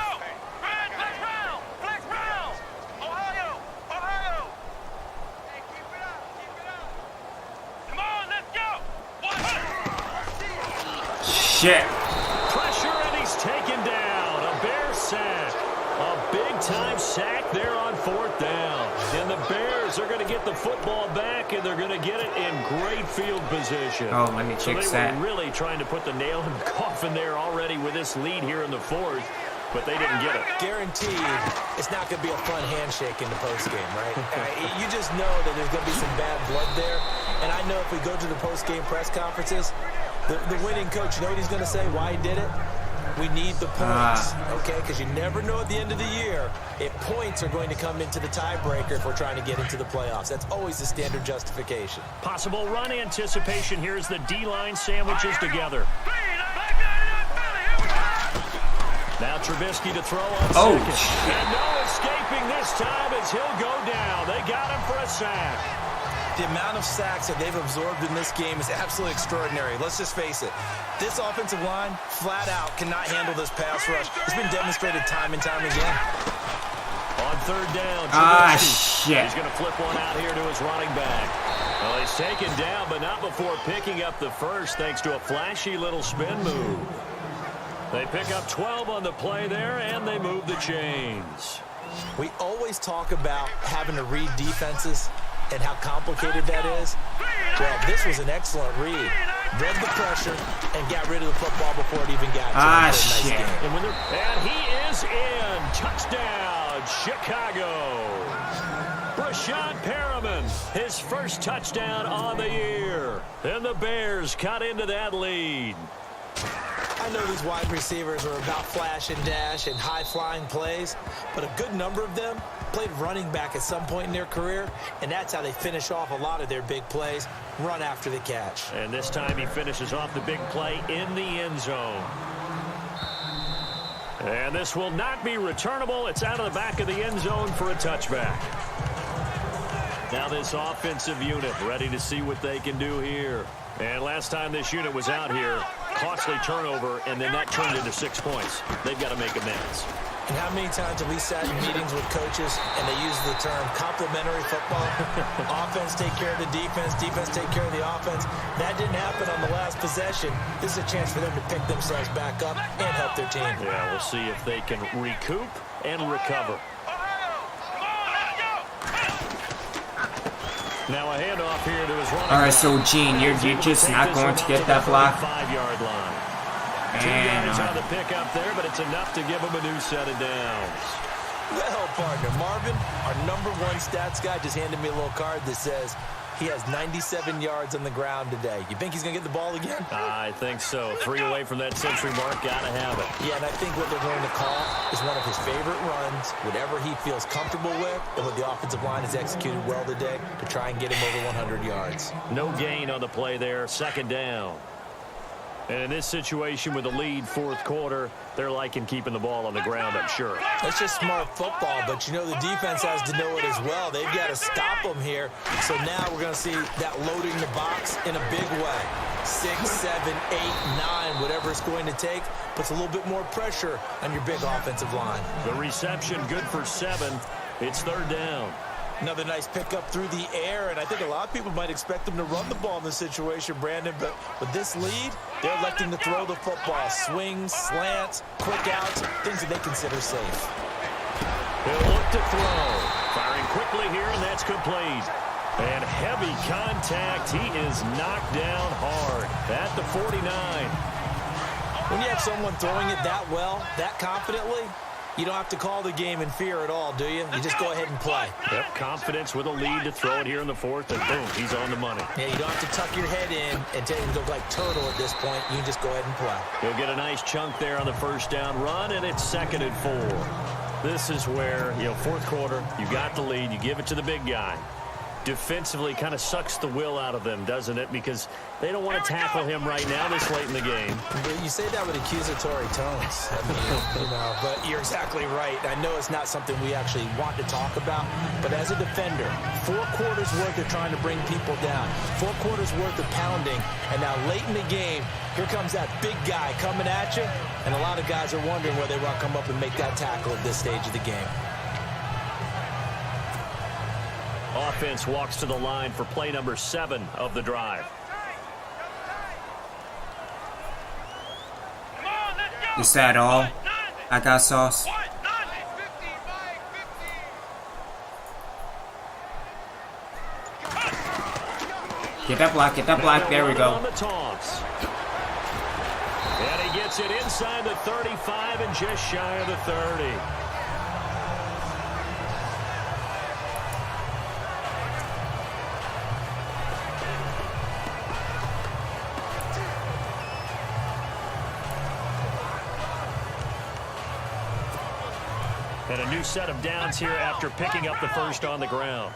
Flex round. Ohio. Hey, keep it up. Come on, let's go. Shit. Pressure, and he's taken down. A Bear sack. A big-time sack there on 4th down. And the Bears are going to get the football back, and they're going to get it in great field position. Oh, let me fix that. They were really trying to put the nail in the coffin there already with this lead here in the 4th, but they didn't get it. Guaranteed, it's not going to be a fun handshake in the postgame, right? You just know that there's going to be some bad blood there. And I know if we go to the postgame press conferences, the winning coach, you know what he's going to say, why he did it? We need the points, okay? Because you never know at the end of the year if points are going to come into the tiebreaker if we're trying to get into the playoffs. That's always the standard justification. Possible run anticipation. Here's the D-line sandwiches together. Now Trubisky to throw on second. And no escaping this time as he'll go down. They got him for a sack. The amount of sacks that they've absorbed in this game is absolutely extraordinary. Let's just face it. This offensive line, flat out, cannot handle this pass rush. It's been demonstrated time and time again. On 3rd down, shit. He's going to flip one out here to his running back. Well, he's taken down, but not before picking up the first thanks to a flashy little spin move. They pick up 12 on the play there, and they move the chains. We always talk about having to read defenses and how complicated that is. Well, this was an excellent read. Read the pressure and got rid of the football before it even got to him. Nice shit. game. And he is in. Touchdown, Chicago. Brashad Perriman, his first touchdown on the year. And the Bears cut into that lead. I know these wide receivers are about flash and dash and high-flying plays, but a good number of them played running back at some point in their career, and that's how they finish off a lot of their big plays, run after the catch. And this time he finishes off the big play in the end zone. And this will not be returnable. It's out of the back of the end zone for a touchback. Now this offensive unit ready to see what they can do here. And last time this unit was out here, costly turnover, and then that turned into 6 points. They've got to make amends. And how many times have we sat in meetings with coaches and they use the term complementary football? Offense take care of the defense, defense take care of the offense. That didn't happen on the last possession. This is a chance for them to pick themselves back up and help their team. Yeah, we'll see if they can recoup and recover. Now a handoff here to his running. All right, so Gene, you're just not going to get that block. 5-yard line. And 2 yards on the pickup there, but it's enough to give him a new set of downs. Well, partner, Marvin, our #1 stats guy, just handed me a little card that says he has 97 yards on the ground today. You think he's going to get the ball again? I think so. 3 away from that century mark. Got to have it. Yeah, and I think what they're going to call is one of his favorite runs, whatever he feels comfortable with, and what the offensive line has executed well today to try and get him over 100 yards. No gain on the play there. 2nd down. And in this situation with the lead 4th quarter, they're liking keeping the ball on the ground, I'm sure. That's just smart football, but you know the defense has to know it as well. They've got to stop them here. So now we're going to see that loading the box in a big way. 6, 7, 8, 9, whatever it's going to take, puts a little bit more pressure on your big offensive line. The reception good for 7. It's 3rd down. Another nice pickup through the air, and I think a lot of people might expect them to run the ball in this situation, Brandon, but with this lead, they're electing to throw the football. Swings, slants, quick outs, things that they consider safe. He'll look to throw. Firing quickly here, and that's complete. And heavy contact. He is knocked down hard at the 49. When you have someone throwing it that well, that confidently, you don't have to call the game in fear at all, do you? You just go ahead and play. Yep, confidence with a lead to throw it here in the 4th, and boom, he's on the money. Yeah, you don't have to tuck your head in and take him look like turtle at this point. You can just go ahead and play. He'll get a nice chunk there on the 1st down run, and it's 2nd and 4. This is where, 4th quarter, you got the lead, you give it to the big guy. Defensively kind of sucks the will out of them, doesn't it? Because they don't want to tackle him right now this late in the game. But you say that with accusatory tones. I mean, but you're exactly right. I know it's not something we actually want to talk about, but as a defender, 4 quarters worth of trying to bring people down, 4 quarters worth of pounding, and now late in the game, here comes that big guy coming at you, and a lot of guys are wondering where they want to come up and make that tackle at this stage of the game. Offense walks to the line for play number 7 of the drive. Is that all? I got sauce. Get that block, there we go. On the toss. And he gets it inside the 35 and just shy of the 30. And a new set of downs here after picking up the 1st on the ground.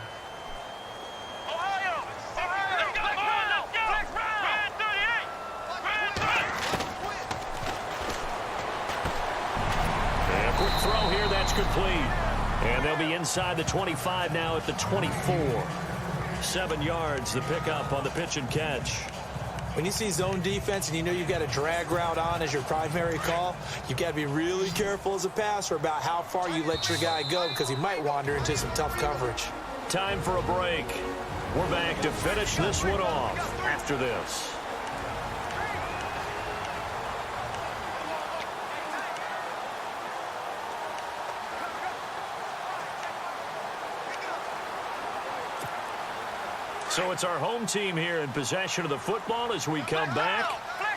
And a quick throw here, that's complete. And they'll be inside the 25 now at the 24. 7 yards, the pickup on the pitch and catch. When you see zone defense and you know you've got a drag route on as your primary call, you've got to be really careful as a passer about how far you let your guy go because he might wander into some tough coverage. Time for a break. We're back to finish this one off after this. So it's our home team here in possession of the football as we come back.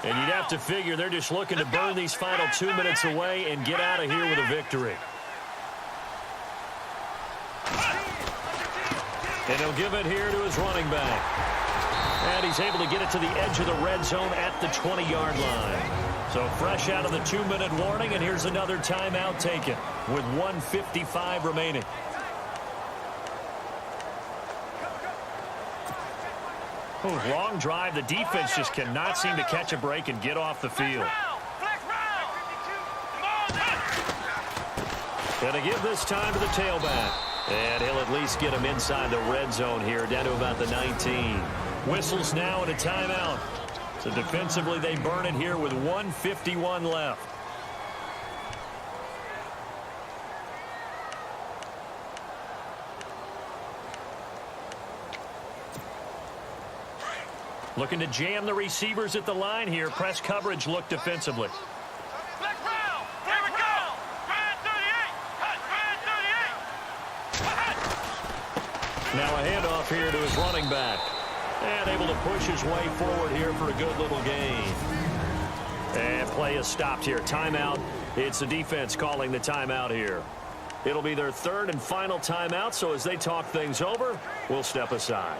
And you'd have to figure they're just looking to burn these final 2 minutes away and get out of here with a victory. And he'll give it here to his running back. And he's able to get it to the edge of the red zone at the 20-yard line. So fresh out of the 2-minute warning, and here's another timeout taken with 1:55 remaining. Long drive. The defense just cannot seem to catch a break and get off the field. Gonna give this time to the tailback. And he'll at least get him inside the red zone here, down to about the 19. Whistles now and a timeout. So defensively, they burn it here with 1:51 left. Looking to jam the receivers at the line here. Press coverage look defensively. Now a handoff here to his running back. And able to push his way forward here for a good little gain. And play is stopped here. Timeout. It's the defense calling the timeout here. It'll be their third and final timeout, so as they talk things over, we'll step aside.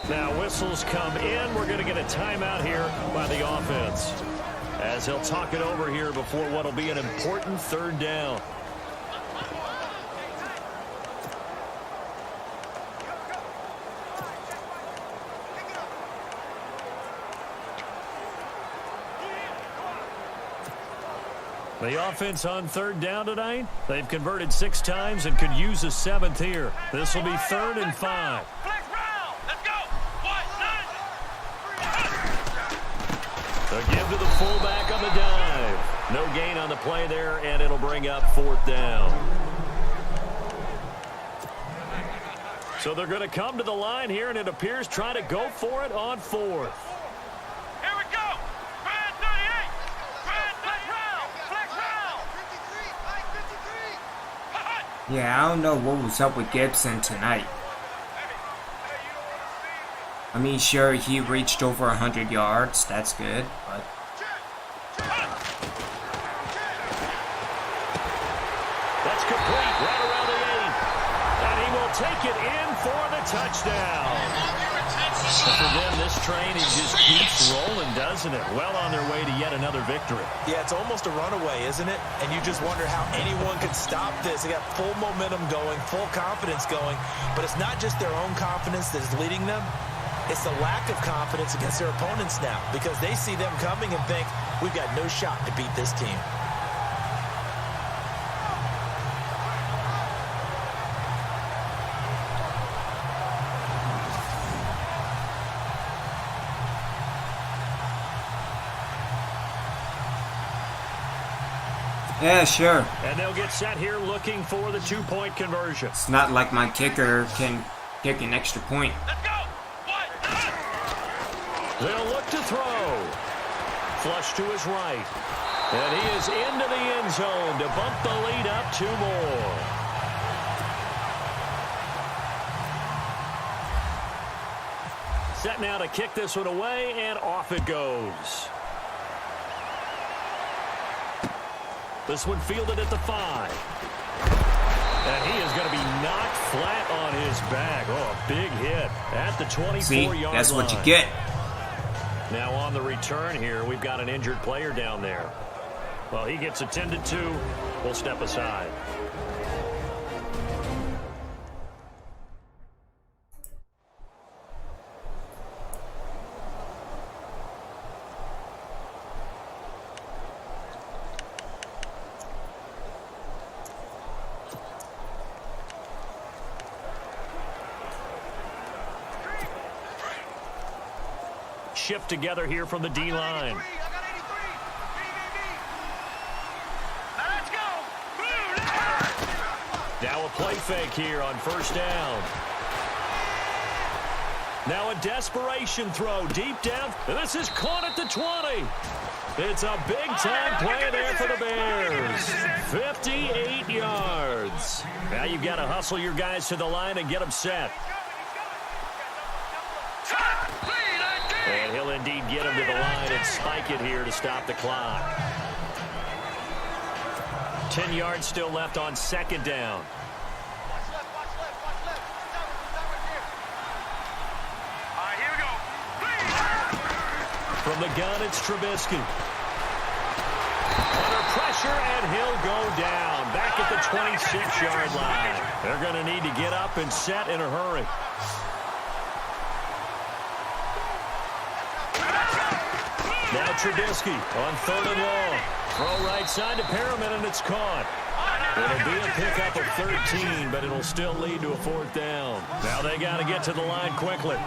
Now whistles come in. We're going to get a timeout here by the offense, as they'll talk it over here before what will be an important third down. The offense on third down tonight, they've converted 6 times and could use a 7th here. This will be 3rd and 5. Let's go. 1, 9. They'll give to the fullback on the dive. No gain on the play there, and it'll bring up 4th down. So they're going to come to the line here, and it appears trying to go for it on 4th. Here we go. Red 38. Red flex round. Flex round. 53. Yeah, I don't know what was up with Gibson tonight. I mean, sure, he reached over 100 yards. That's good, but... That's complete right around the 8. And he will take it in for the touchdown. For them, this train just keeps rolling, doesn't it? Well on their way to yet another victory. Yeah, it's almost a runaway, isn't it? And you just wonder how anyone could stop this. They got full momentum going, full confidence going. But it's not just their own confidence that is leading them. It's the lack of confidence against their opponents now, because they see them coming and think, we've got no shot to beat this team. Yeah, sure. And they'll get set here looking for the 2-point conversion. It's not like my kicker can kick an extra point. Let's go. 1, 9. They'll look to throw. Flush to his right. And he is into the end zone to bump the lead up 2 more. Set now to kick this one away, and off it goes. This one fielded at the 5. And he is going to be knocked flat on his back. Oh, a big hit at the 24-yard line. See, that's what you get. Now on the return here, we've got an injured player down there. Well, he gets attended to. We'll step aside. Shift together here from the D-line. Let's go. Now a play fake here on first down. Now a desperation throw deep down. And this is caught at the 20. It's a big-time play there for the Bears. 58 yards. Now you've got to hustle your guys to the line and get them set. And he'll indeed get him to the line and spike it here to stop the clock. 10 yards still left on second down. Here we go. From the gun, it's Trubisky. Under pressure, and he'll go down. Back at the 26-yard line. They're going to need to get up and set in a hurry. Now Trubisky on 3rd and long. Throw right side to Perriman, and it's caught. It'll be a pickup of 13, but it'll still lead to a 4th down. Now they got to get to the line quickly.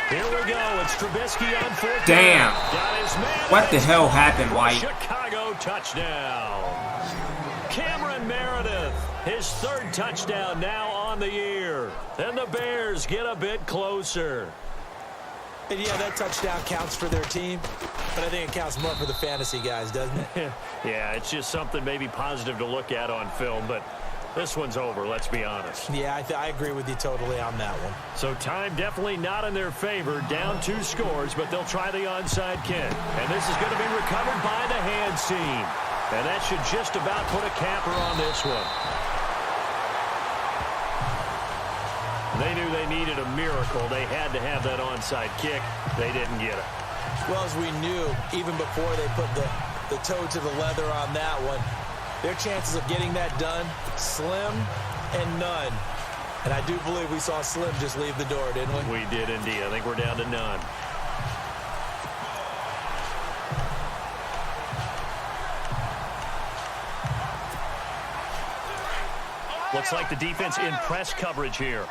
Here we go. It's Trubisky on 4th Damn. down. Got his man. What the hell happened, White? Chicago touchdown. Cameron Meredith, his 3rd touchdown now on the year. And the Bears get a bit closer. And yeah, that touchdown counts for their team, but I think it counts more for the fantasy guys, doesn't it? Yeah, it's just something maybe positive to look at on film, but this one's over, let's be honest. Yeah, I agree with you totally on that one. So time definitely not in their favor. Down 2 scores, but they'll try the onside kick. And this is going to be recovered by the hands team. And that should just about put a capper on this one. They knew they needed a miracle. They had to have that onside kick. They didn't get it. Well, as we knew, even before they put the toe to the leather on that one, their chances of getting that done, slim and none. And I do believe we saw Slim just leave the door, didn't we? We did indeed. I think we're down to none. Looks like the defense in press coverage here.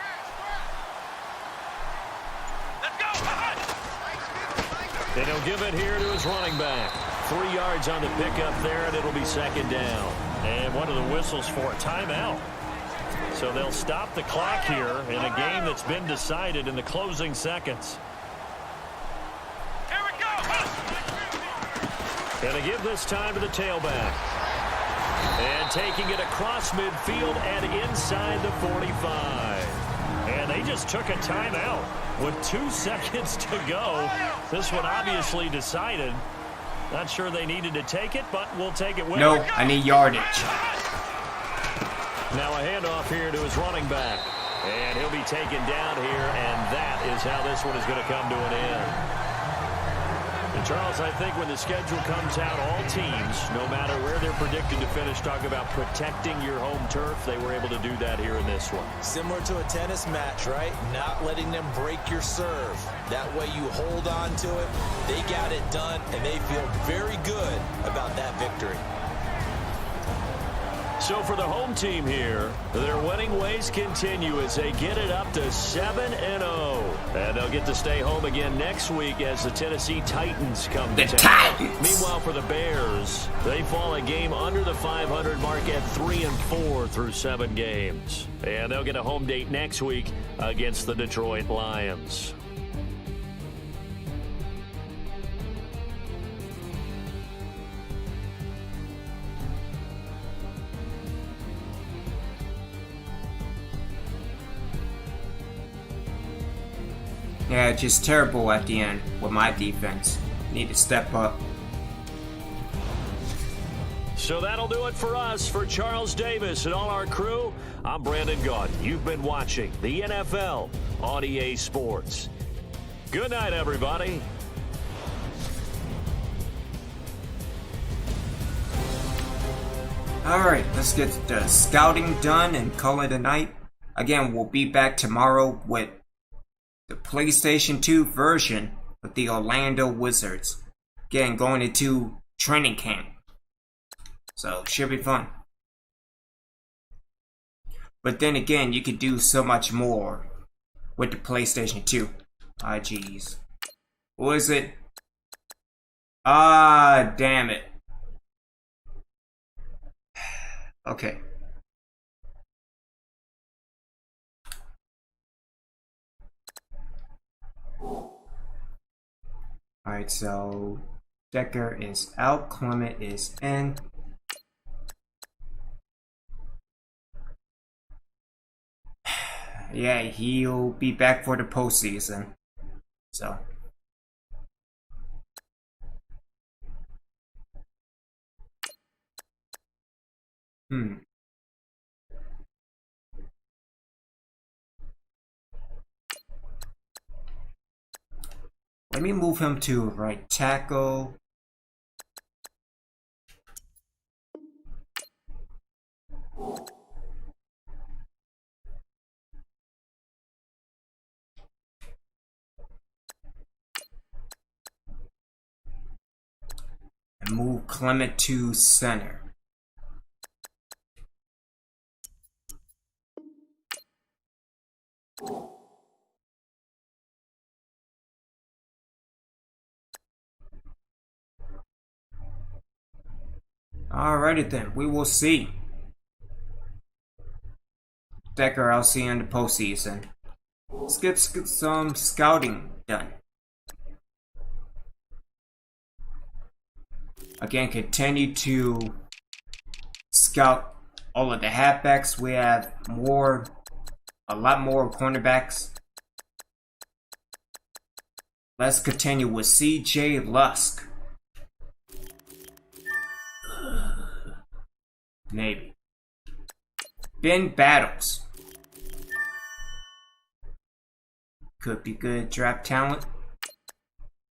And he'll give it here to his running back. 3 yards on the pickup there, and it'll be second down. And one of the whistles for a timeout. So they'll stop the clock here in a game that's been decided in the closing seconds. Here we go. Going to give this time to the tailback. And taking it across midfield and inside the 45. And they just took a timeout with 2 seconds to go. This one obviously decided. Not sure they needed to take it, but we'll take it with No, I need yardage. Now a handoff here to his running back. And he'll be taken down here, and that is how this one is going to come to an end. And Charles, I think when the schedule comes out, all teams, no matter where they're predicted to finish, talk about protecting your home turf. They were able to do that here in this one. Similar to a tennis match, right? Not letting them break your serve. That way you hold on to it. They got it done, and they feel very good about that victory. So for the home team here, their winning ways continue as they get it up to 7-0. And they'll get to stay home again next week as the Tennessee Titans come to town. Meanwhile, for the Bears, they fall a game under the 500 mark at 3-4 through 7 games. And they'll get a home date next week against the Detroit Lions. Yeah, just terrible at the end with my defense. Need to step up. So that'll do it for us. For Charles Davis and all our crew, I'm Brandon Gaudin. You've been watching the NFL on EA Sports. Good night, everybody. Alright, let's get the scouting done and call it a night. Again, we'll be back tomorrow with the PlayStation 2 version of the Orlando Wizards. Again, going into training camp. So, should be fun. But then again, you could do so much more with the PlayStation 2. Ah, jeez. What is it? Ah, damn it. Okay. Alright, so Decker is out, Clement is in. Yeah, he'll be back for the postseason. So. Let me move him to right tackle. And move Clement to center. Alrighty then, we will see. Decker, I'll see you in the postseason. Let's get some scouting done. Again, continue to scout all of the halfbacks. We have a lot more cornerbacks. Let's continue with C.J. Lusk. Maybe. Ben Battles. Could be good draft talent.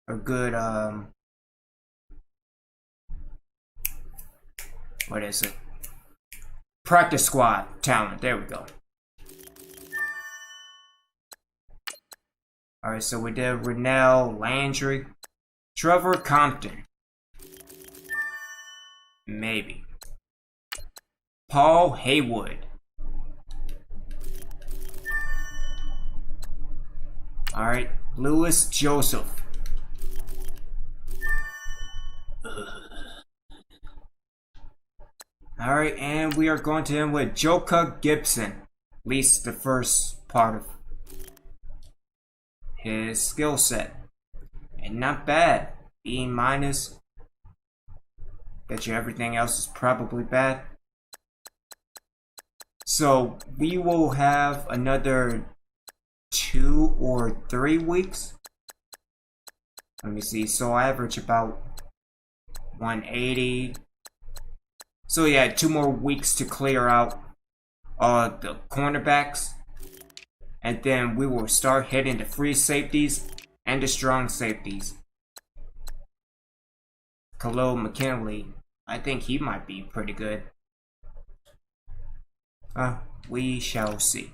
Or good, what is it? Practice squad talent. There we go. Alright, so we did Rennell Landry. Trevor Compton. Maybe. Paul Haywood. Alright, Lewis Joseph. Alright, and we are going to end with Joka Gibson. At least the first part of his skill set. And not bad. B minus. Bet you everything else is probably bad. So we will have another 2 or 3 weeks. Let me see. So I average about 180. So yeah, 2 more weeks to clear out the cornerbacks. And then we will start hitting the free safeties and the strong safeties. Khalil McKinley, I think he might be pretty good. We shall see.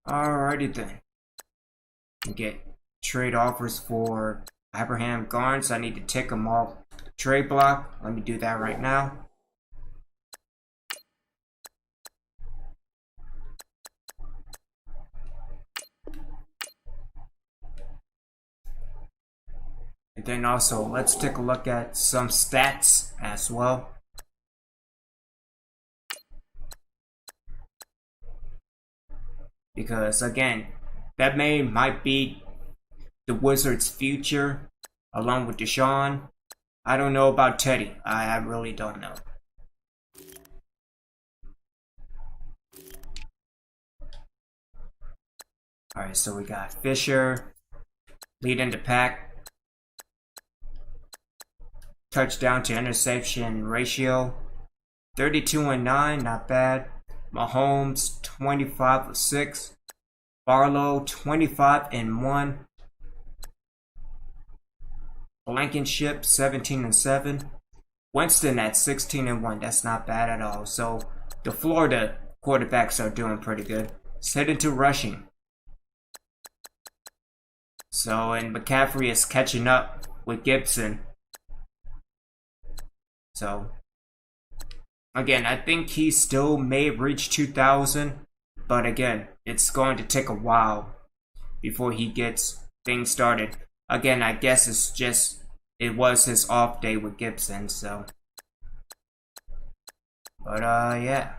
Alrighty then. Get trade offers for Abraham Garnes. I need to tick them off trade block. Let me do that right now. And then also, let's take a look at some stats as well. Because again, that might be the Wizards' future, along with Deshaun. I don't know about Teddy. I really don't know. Alright, so we got Fisher leading the pack. Touchdown to interception ratio 32-9, not bad. Mahomes 25-6. Barlow 25-1. Blankenship 17-7. Winston at 16-1. That's not bad at all. So the Florida quarterbacks are doing pretty good. Let's head into rushing. So, and McCaffrey is catching up with Gibson. So, again, I think he still may reach 2,000. But again, it's going to take a while before he gets things started. Again, I guess it was his off day with Gibson, so. But, yeah.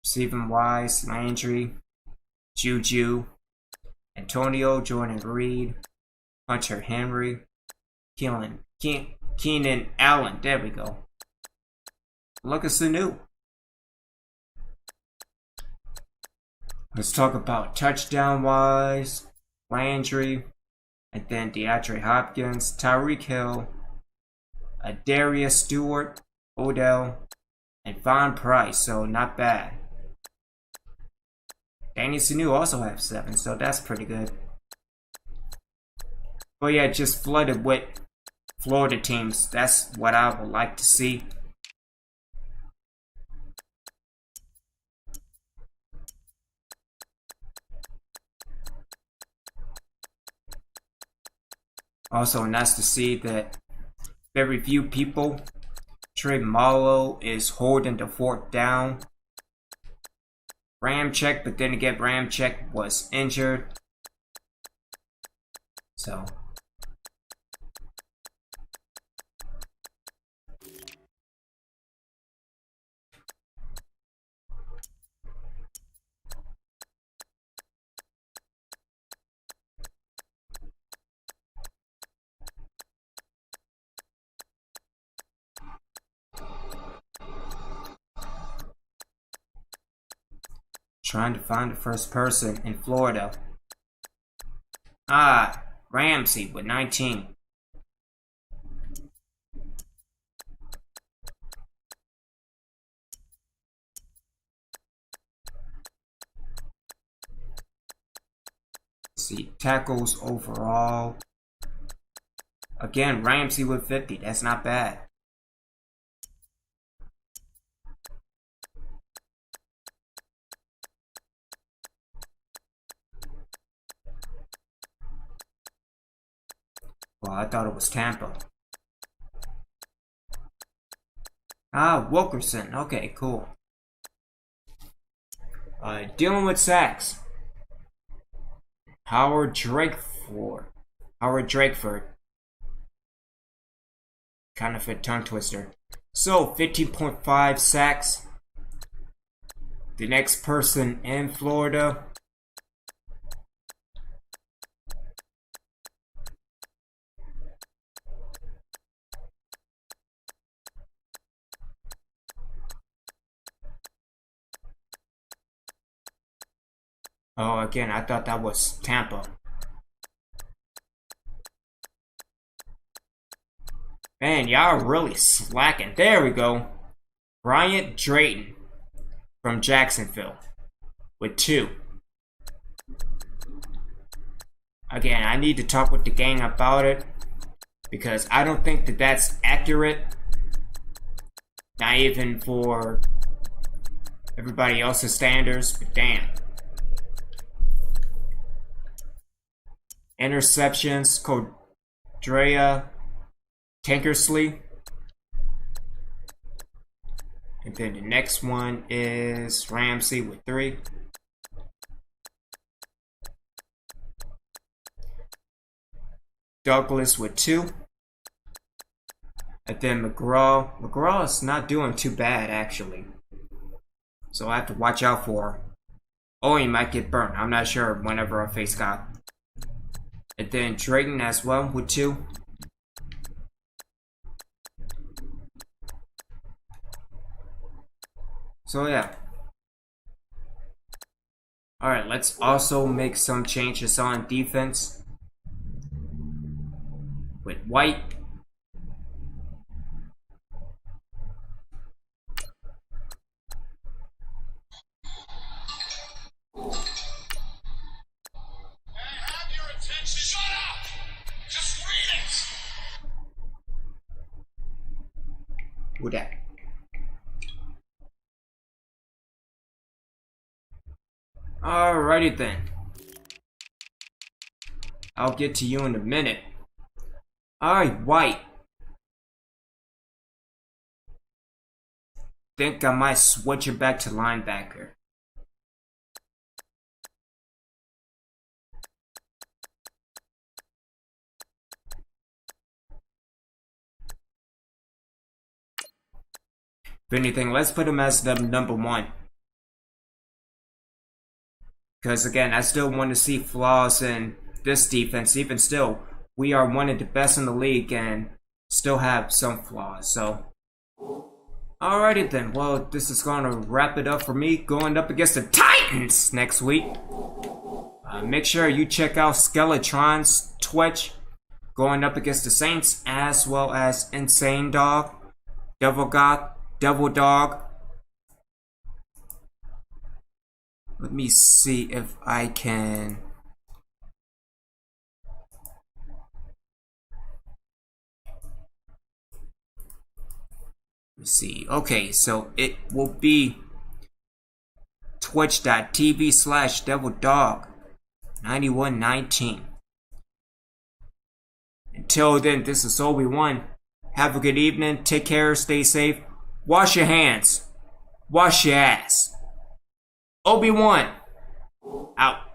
Stephen Wise, Landry, Juju, Antonio, Jordan Reed, Hunter Henry, Keenan Allen. There we go. Look at Sanu. Let's talk about touchdown-wise, Landry, and then DeAndre Hopkins, Tyreek Hill, Darius Stewart, Odell, and Von Price, so not bad. Danny Sanu also has 7, so that's pretty good. But yeah, just flooded with Florida teams. That's what I would like to see. Also nice to see that very few people. Trey Marlowe is holding the fort down. Ramczyk, but then again, Ramczyk was injured. So. Trying to find the first person in Florida. Ramsey with 19. See, tackles overall. Again, Ramsey with 50. That's not bad. Well, I thought it was Tampa. Wilkerson. Okay, cool. Dealing with sacks. Howard Drakeford. Kind of a tongue twister. So, 15.5 sacks. The next person in Florida. Oh, again, I thought that was Tampa. Man, y'all are really slacking. There we go. Bryant Drayton from Jacksonville with 2. Again, I need to talk with the gang about it because I don't think that that's accurate. Not even for everybody else's standards, but damn. Interceptions, Cordrea Tankersley. And then the next one is Ramsey with 3. Douglas with 2. And then McGraw. McGraw is not doing too bad, actually. So I have to watch out for her. Oh, he might get burnt. I'm not sure whenever I face God. And then Drayton as well with 2. So yeah. Alright, let's also make some changes on defense. With White. With that. Alrighty then. I'll get to you in a minute. Alright, White. Think I might switch it back to linebacker. If anything, let's put him as the number 1. Because again, I still want to see flaws in this defense. Even still, we are one of the best in the league and still have some flaws. So, alrighty then. Well, this is going to wrap it up for me going up against the Titans next week. Make sure you check out Skeletron's Twitch going up against the Saints, as well as Insane Dog, Devil Dog. Let me see if I can. Let's see. Okay, so it will be twitch.tv/DevilDog9119. Until then, this is Obi-Wan. Have a good evening. Take care. Stay safe. Wash your hands. Wash your ass. Obi-Wan. Out.